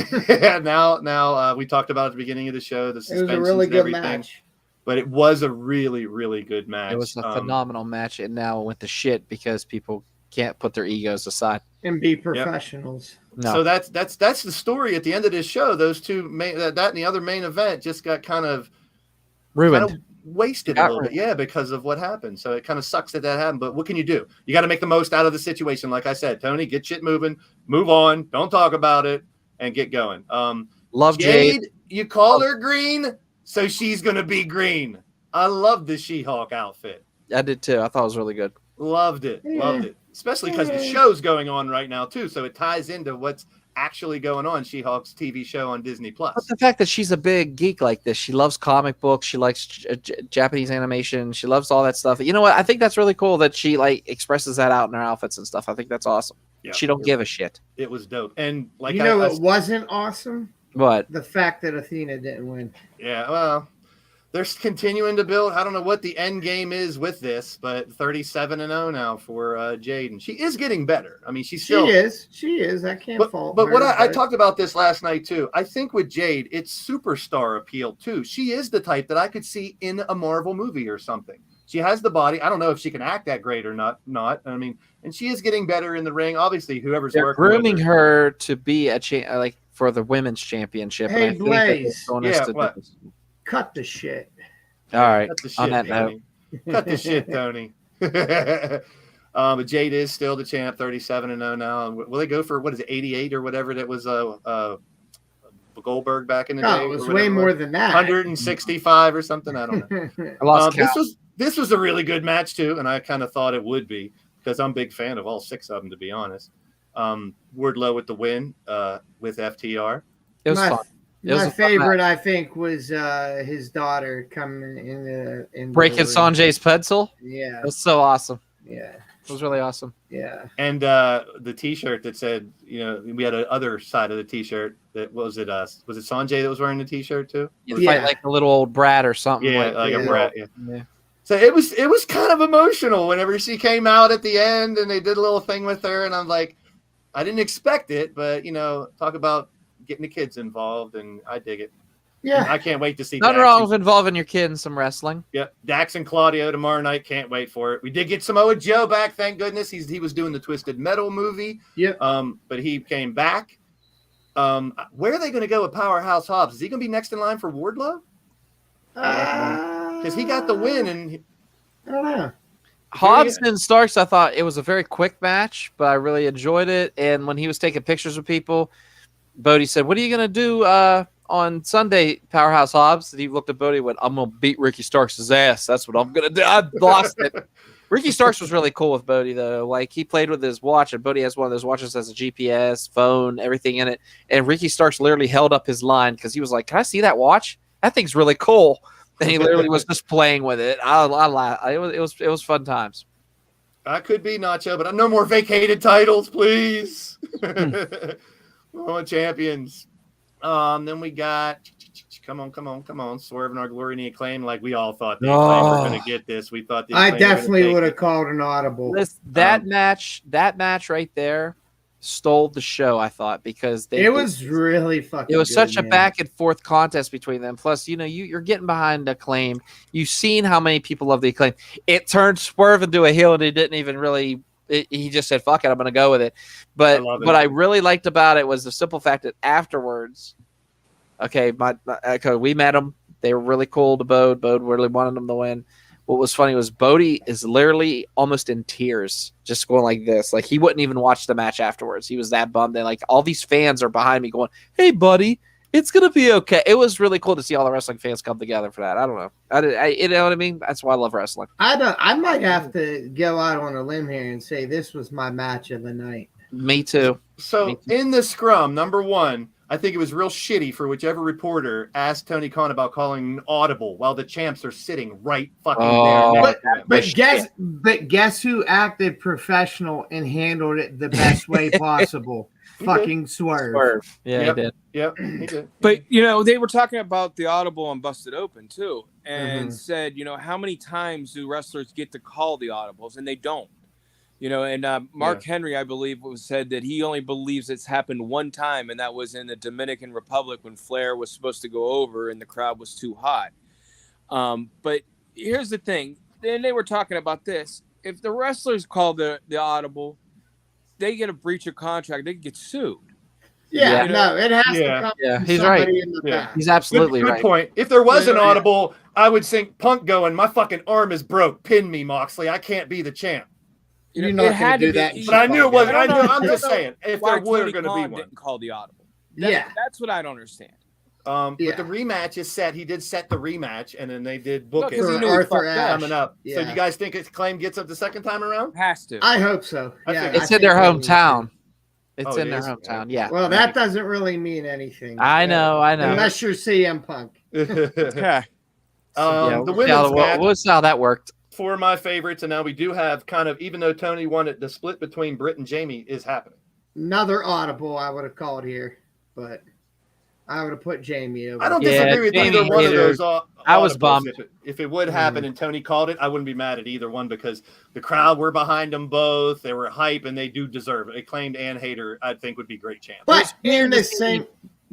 now we talked about at the beginning of the show the suspensions. It was a really good match. But it was a really, really good match. It was a phenomenal match, and now it went to shit because people can't put their egos aside and be professionals. Yep. No. So that's the story at the end of this show. Those two that and the other main event just got kind of ruined, wasted a little bit, because of what happened. So it kind of sucks that happened. But what can you do? You got to make the most out of the situation. Like I said, Tony, get shit moving, move on, don't talk about it, and get going. Love Jade. You call her green, so she's gonna be green. I love the She-Hulk outfit. I did too. I thought it was really good. Loved it. Especially because the show's going on right now too, so it ties into what's actually going on. She-Hulk's TV show on Disney Plus. But the fact that she's a big geek like this, she loves comic books, she likes Japanese animation, she loves all that stuff. You know what? I think that's really cool that she expresses that out in her outfits and stuff. I think that's awesome. Yeah, she don't give a shit. It was dope. And it wasn't awesome. What? The fact that Athena didn't win. Yeah, well, they're continuing to build. I don't know what the end game is with this, but 37-0 now for Jade, and she is getting better. I mean, she is. I can't fault. But what I talked about this last night too. I think with Jade, it's superstar appeal too. She is the type that I could see in a Marvel movie or something. She has the body. I don't know if she can act that great or not. I mean, and she is getting better in the ring. Obviously, whoever's they're grooming her to be a for the women's championship. Hey, and Blaze. Cut the shit. All right. Cut the shit, on that Tony. Cut the shit, Tony. But Jade is still the champ, 37-0 now. Will they go for 88 or whatever that was? Goldberg back in the day. It was way more than that. 165 or something. I don't know. I lost count. This was a really good match too, and I kind of thought it would be because I'm a big fan of all 6 of them, to be honest. Wardlow with the win with FTR. It was fun. My favorite, I think, was his daughter coming in breaking Sanjay's pencil. Yeah, it was so awesome. Yeah, it was really awesome. Yeah, and the T-shirt that said, we had a other side of the T-shirt. That was it. Was it Sanjay that was wearing the T-shirt too? Fight like a little old brat or something. Yeah, like a brat. Yeah. So it was kind of emotional whenever she came out at the end, and they did a little thing with her, and I'm like, I didn't expect it, but talk about getting the kids involved, and I dig it. Yeah, and I can't wait to see. Nothing wrong with involving your kid in some wrestling. Yep, Dax and Claudio tomorrow night. Can't wait for it. We did get Samoa Joe back, thank goodness. He was doing the Twisted Metal movie. Yep. But he came back. Where are they going to go with Powerhouse Hobbs? Is he going to be next in line for Wardlow? Because he got the win, and I don't know. Hobbs and Starks, I thought it was a very quick match, but I really enjoyed it. And when he was taking pictures with people, Bodie said, "What are you going to do on Sunday, Powerhouse Hobbs?" And he looked at Bodie and went, "I'm going to beat Ricky Starks' ass. That's what I'm going to do." I lost it. Ricky Starks was really cool with Bodie, though. Like, he played with his watch, and Bodie has one of those watches that has a GPS, phone, everything in it. And Ricky Starks literally held up his line because he was like, "Can I see that watch? That thing's really cool." And he literally was just playing with it. I laughed. It was fun times. I could be Nacho, but no more vacated titles, please. Oh, champions. Then we got come on, Swerve and Our Glory and the Acclaim. Like we all thought the Acclaim were going to get this. We thought I definitely would have called an audible. That match right there stole the show, I thought, because it was really fucking. It was good, such a man. back and forth contest between them. Plus, you're getting behind Acclaim. You've seen how many people love the Acclaim. It turned Swerve into a heel, and he didn't even really. He just said, "Fuck it, I'm going to go with it." But what I really liked about it was the simple fact that afterwards, okay, we met them. They were really cool to Bode. Bode really wanted them to win. What was funny was Bodie is literally almost in tears, just going like this. Like, he wouldn't even watch the match afterwards. He was that bummed. Like, all these fans are behind me going, "Hey, buddy, it's going to be okay." It was really cool to see all the wrestling fans come together for that. I don't know. You know what I mean? That's why I love wrestling. I might have to go out on a limb here and say this was my match of the night. Me too. So in the scrum, number one, I think it was real shitty for whichever reporter asked Tony Khan about calling an audible while the champs are sitting right fucking there. But guess who acted professional and handled it the best way possible? Fucking Swerve. Yeah, he did. Yep, he did. But they were talking about the audible on Busted Open too, and said, how many times do wrestlers get to call the audibles, and they don't. And Mark Henry, I believe, said that he only believes it's happened one time, and that was in the Dominican Republic when Flair was supposed to go over and the crowd was too hot. But here's the thing. Then they were talking about this. If the wrestlers call the audible, they get a breach of contract. They get sued. Yeah, no, it has to come from he's somebody right. in the back. He's absolutely good right. point. If there was an audible, I would think Punk going, "My fucking arm is broke. Pin me, Moxley. I can't be the champ." You're not going to do that. But I knew it wasn't. I'm just saying, if there were going to be one. Didn't call the audible. That's what I don't understand. But the rematch is set. He did set the rematch, and then they did book it for Arthur Ashe coming up. Yeah. So you guys think his claim gets up the second time around? Has to. I hope so. Yeah, it's in their hometown. It's in their hometown. Yeah. Well, that doesn't really mean anything. I know. Unless you're CM Punk. The women's match. We'll see how that worked. For my favorites, and now we do have kind of, even though Tony wanted the split between Britt and Jamie is happening. Another audible I would have called here, but I would have put Jamie over. I don't disagree with either one of those. I was bummed. If it would happen and Tony called it, I wouldn't be mad at either one because the crowd were behind them both. They were hype, and they do deserve it. Acclaimed and Hater, I think, would be great champs. But in the same,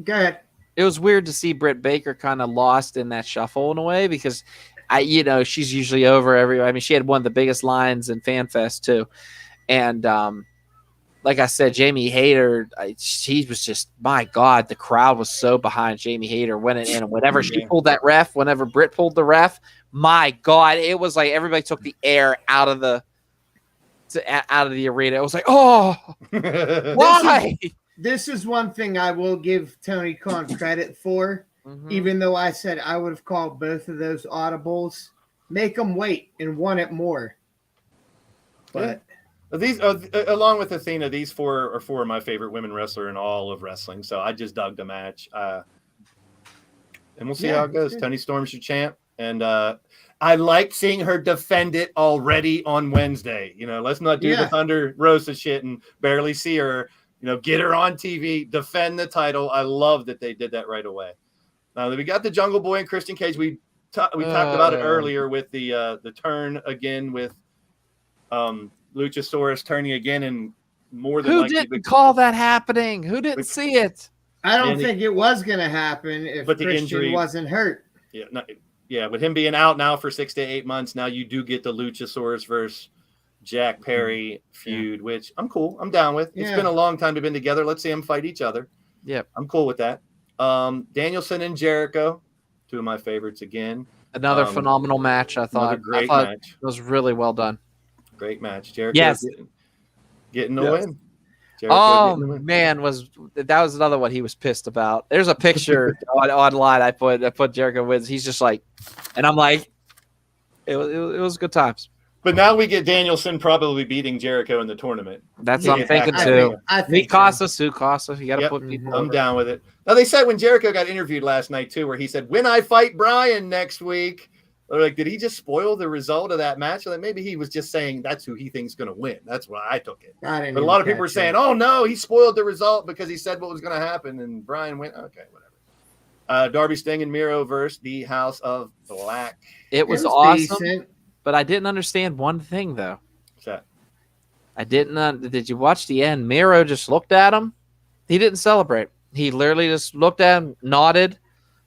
go ahead. It was weird to see Britt Baker kind of lost in that shuffle in a way because she's usually over she had one of the biggest lines in FanFest too. And like I said, Jamie Hayter, she was just, my God, the crowd was so behind Jamie Hayter whenever she pulled that ref, whenever Britt pulled the ref, my God, it was like everybody took the air out of the arena. It was like, oh, why? This is one thing I will give Tony Khan credit for. Even though I said I would have called both of those audibles, make them wait and want it more. But These, along with Athena, these four are four of my favorite women wrestler in all of wrestling. So I just dug the match. And we'll see how it goes. Good. Toni Storm's your champ. And I liked seeing her defend it already on Wednesday. You know, let's not do the Thunder Rosa shit and barely see her. You know, get her on TV, defend the title. I love that they did that right away. Now we got the Jungle Boy and Christian Cage. We talked about it earlier with the turn again with Luchasaurus turning again, and more than who didn't call that happening? Who didn't see it? I don't think it was going to happen if Christian injury wasn't hurt. Yeah, with him being out now for 6 to 8 months, now you do get the Luchasaurus versus Jack Perry feud, which I'm cool. I'm down with. It's been a long time they've been together. Let's see them fight each other. Yep. I'm cool with that. Danielson and Jericho, two of my favorites again. Another phenomenal match, I thought. Great match. It was really well done. Great match. Jericho getting the win. Oh man, that was another one he was pissed about. There's a picture online I put Jericho wins. He's just like, and I'm like, it was good times. But now we get Danielson probably beating Jericho in the tournament. That's what I'm thinking too. Mikasa, Sukasa, you got to put people. I'm down with it. Now they said when Jericho got interviewed last night too, where he said, "When I fight Brian next week." They're like, did he just spoil the result of that match? Or like maybe he was just saying that's who he thinks going to win. That's why I took it. But a lot of people were saying, oh, no, he spoiled the result because he said what was going to happen. And Brian went, okay, whatever. Darby Sting and Miro versus the House of Black. It was awesome, decent. But I didn't understand one thing, though. What's that? I didn't. Did you watch the end? Miro just looked at him. He didn't celebrate. He literally just looked at him, nodded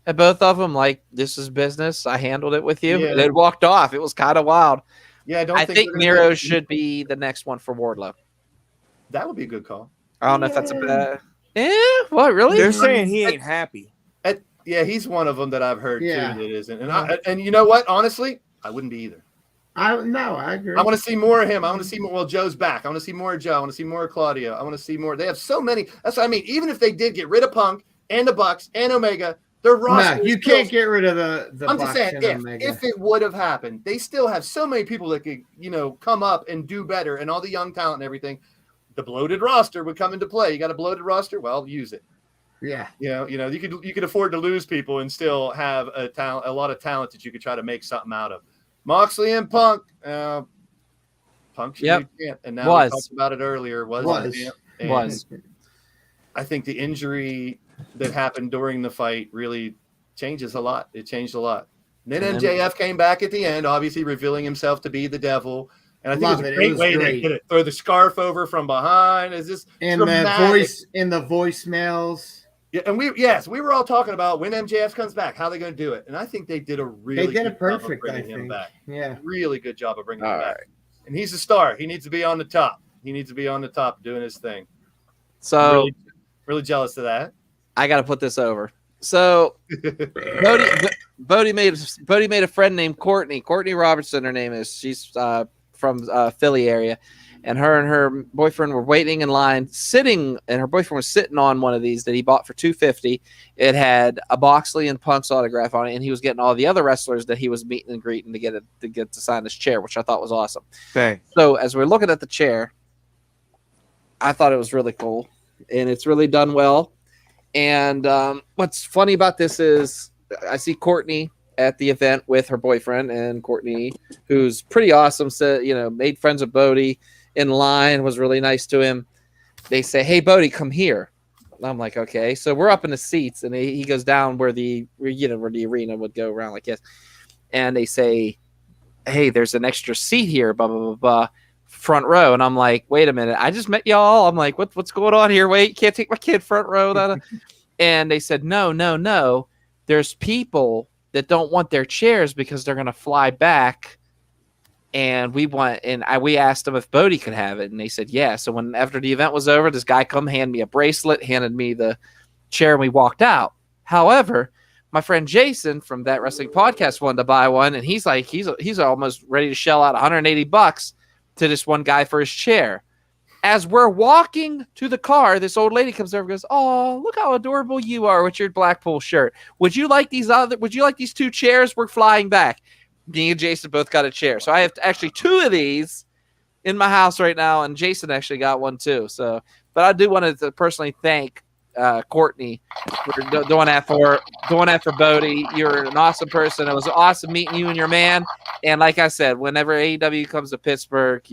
at both of them, like, this is business. I handled it with you. Yeah. And then walked off. It was kind of wild. Yeah, I think Miro should be the next one for Wardlow. That would be a good call. I don't know if that's a bad. What really? They're saying he ain't happy. He's one of them that I've heard too that isn't. And you know what? Honestly, I wouldn't be either. I agree. I want to see more of him. I want to see more. Well, Joe's back. I want to see more of Joe. I want to see more of Claudio. I want to see more. They have so many. That's what I mean. Even if they did get rid of Punk and the Bucks and Omega. Their roster. No, you can't get rid of the I'm just saying, if it would have happened, they still have so many people that could, come up and do better, and all the young talent and everything. The bloated roster would come into play. You got a bloated roster? Well, use it. Yeah. You could afford to lose people and still have a lot of talent that you could try to make something out of. Moxley and Punk. Punk should be champ, and now we talked about it earlier. Was. I think the injury that happened during the fight really changes a lot. It changed a lot. And then MJF came back at the end, obviously revealing himself to be the devil. And I think it was a great way to get it. Throw the scarf over from behind. Is this and dramatic. the voicemails. Yeah, and we were all talking about when MJF comes back, how they're going to do it. And I think they did a really good job of bringing him back. Yeah. Really good job of bringing him back. And he's a star. He needs to be on the top. He needs to be on the top doing his thing. So really jealous of that. I got to put this over. So Bodie made a friend named Courtney Robertson. Her name is. She's from Philly area, and her boyfriend were waiting in line, and her boyfriend was sitting on one of these that he bought for $250. It had a Moxley and Punk's autograph on it, and he was getting all the other wrestlers that he was meeting and greeting to get to sign his chair, which I thought was awesome. Okay. So as we're looking at the chair, I thought it was really cool, and it's really done well. And what's funny about this is I see Courtney at the event with her boyfriend, and Courtney, who's pretty awesome, said, made friends with Bodie in line, was really nice to him. They say, hey, Bodie, come here. I'm like, okay. So we're up in the seats, and he goes down where the arena would go around like this. And they say, hey, there's an extra seat here, blah, blah, blah, blah. Front row. And I'm like, wait a minute, I just met y'all. I'm like, what's going on here? Wait, can't take my kid front row. And they said, no. There's people that don't want their chairs because they're going to fly back. And we asked them if Bodie could have it. And they said, yeah. So after the event was over, this guy hand me a bracelet, handed me the chair, and we walked out. However, my friend Jason from That Wrestling Podcast wanted to buy one. And he's like, he's almost ready to shell out $180 to this one guy for his chair. As we're walking to the car, this old lady comes over and goes, oh, look how adorable you are with your Blackpool shirt. Would you like these 2 chairs? We're flying back. Me and Jason both got a chair. So I have actually 2 of these in my house right now, and Jason actually got one too. So, but I do want to personally thank Courtney for doing that for Bodie. You're an awesome person. It was awesome meeting you and your man. And like I said, whenever AEW comes to Pittsburgh,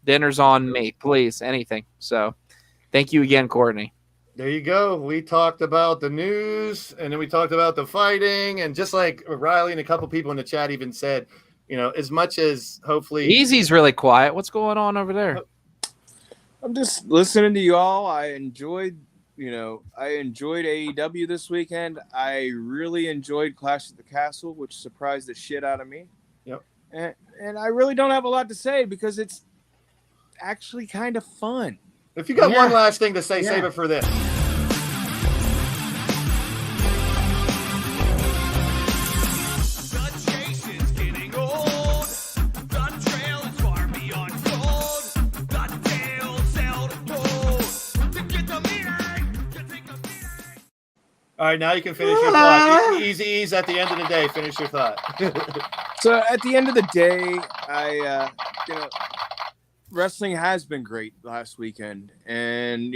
dinner's on me, please, anything. So thank you again, Courtney. There you go. We talked about the news, and then we talked about the fighting, and just like Riley and a couple people in the chat even said, as much as hopefully Easy's really quiet. What's going on over there? I'm just listening to you all. I enjoyed AEW this weekend. I really enjoyed Clash at the Castle, which surprised the shit out of me. Yep. And I really don't have a lot to say because it's actually kind of fun. If you got one last thing to say, save it for this. All right, now you can finish your thought. Easy at the end of the day. Finish your thought. So at the end of the day, wrestling has been great last weekend, and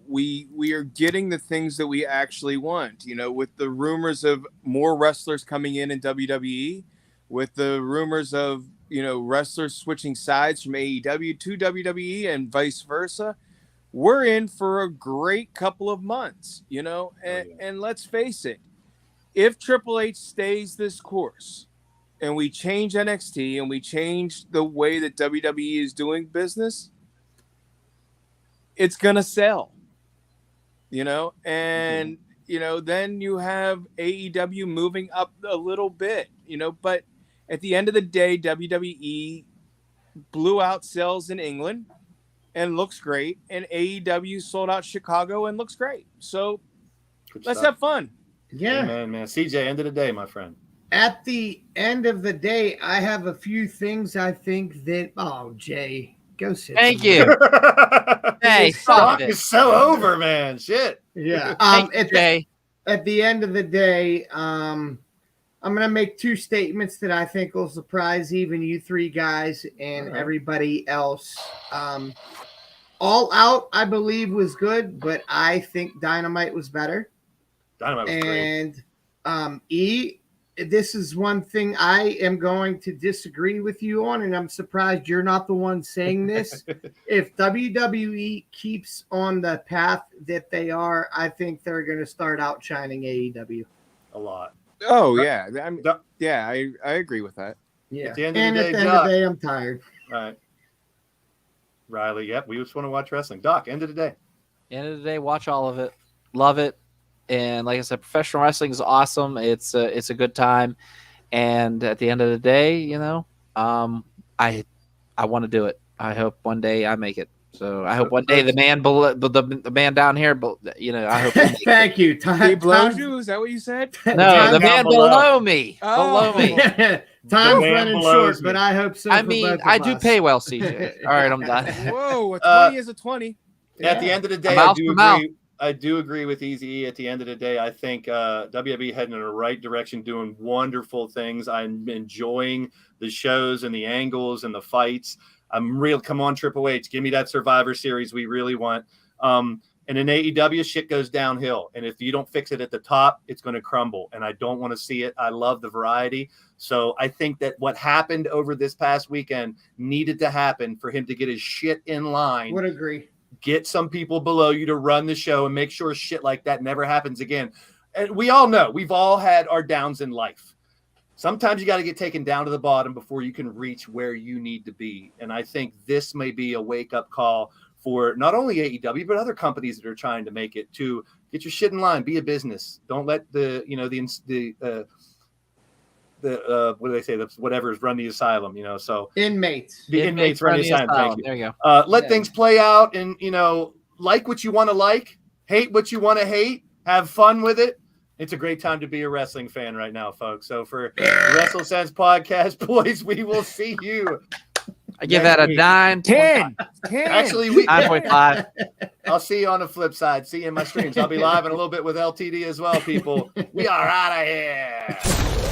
we are getting the things that we actually want. With the rumors of more wrestlers coming in WWE, with the rumors of wrestlers switching sides from AEW to WWE and vice versa. We're in for a great couple of months, and let's face it, if Triple H stays this course and we change NXT and we change the way that WWE is doing business, it's going to sell, and, then you have AEW moving up a little bit, but at the end of the day, WWE blew out sales in England and looks great, and AEW sold out Chicago and looks great. So let's have fun. Yeah. Amen, man. CJ, end of the day, my friend. At the end of the day, I have a few things I think that. Oh, Jay, go sit. Thank you. Hey, stop it. It's so over, man. Shit. Yeah. Jay. At the end of the day, I'm going to make two statements that I think will surprise even you three guys and everybody else. All Out, I believe, was good, but I think Dynamite was better. Dynamite was great. And this is one thing I am going to disagree with you on, and I'm surprised you're not the one saying this. If WWE keeps on the path that they are, I think they're going to start outshining AEW. A lot. Oh, yeah. I agree with that. Yeah. At the end of the day, I'm tired. All right. Riley, yep, we just want to watch wrestling. Doc, end of the day. End of the day, watch all of it. Love it. And like I said, professional wrestling is awesome. It's a good time. And at the end of the day, I want to do it. I hope one day I make it. So I hope one day the man below, the man down here, I hope. Thank you. He blows you? Is that what you said? No, the man below me. Oh. Below me. Time's running short, but I hope so. I mean, I do pay well, CJ. All right, I'm done. Whoa, a 20 is a 20. At the end of the day, I do agree with Easy. At the end of the day, I think WWE heading in the right direction, doing wonderful things. I'm enjoying the shows and the angles and the fights. Come on, Triple H, give me that Survivor Series we really want. And in AEW, shit goes downhill. And if you don't fix it at the top, it's going to crumble. And I don't want to see it. I love the variety. So I think that what happened over this past weekend needed to happen for him to get his shit in line. Would agree. Get some people below you to run the show and make sure shit like that never happens again. And we all know we've all had our downs in life. Sometimes you got to get taken down to the bottom before you can reach where you need to be. And I think this may be a wake-up call for not only AEW, but other companies that are trying to make it to get your shit in line, be a business. Don't let the what do they say? Whatever's run the asylum, so inmates. The inmates run the asylum. Thank you. There you go. Let things play out and, like what you want to like, hate what you want to hate, have fun with it. It's a great time to be a wrestling fan right now, folks. So for WrestleSense podcast, boys, we will see you. I give that a 9. 10. Actually, 9.5. I'll see you on the flip side. See you in my streams. I'll be live in a little bit with LTD as well, people. We are out of here.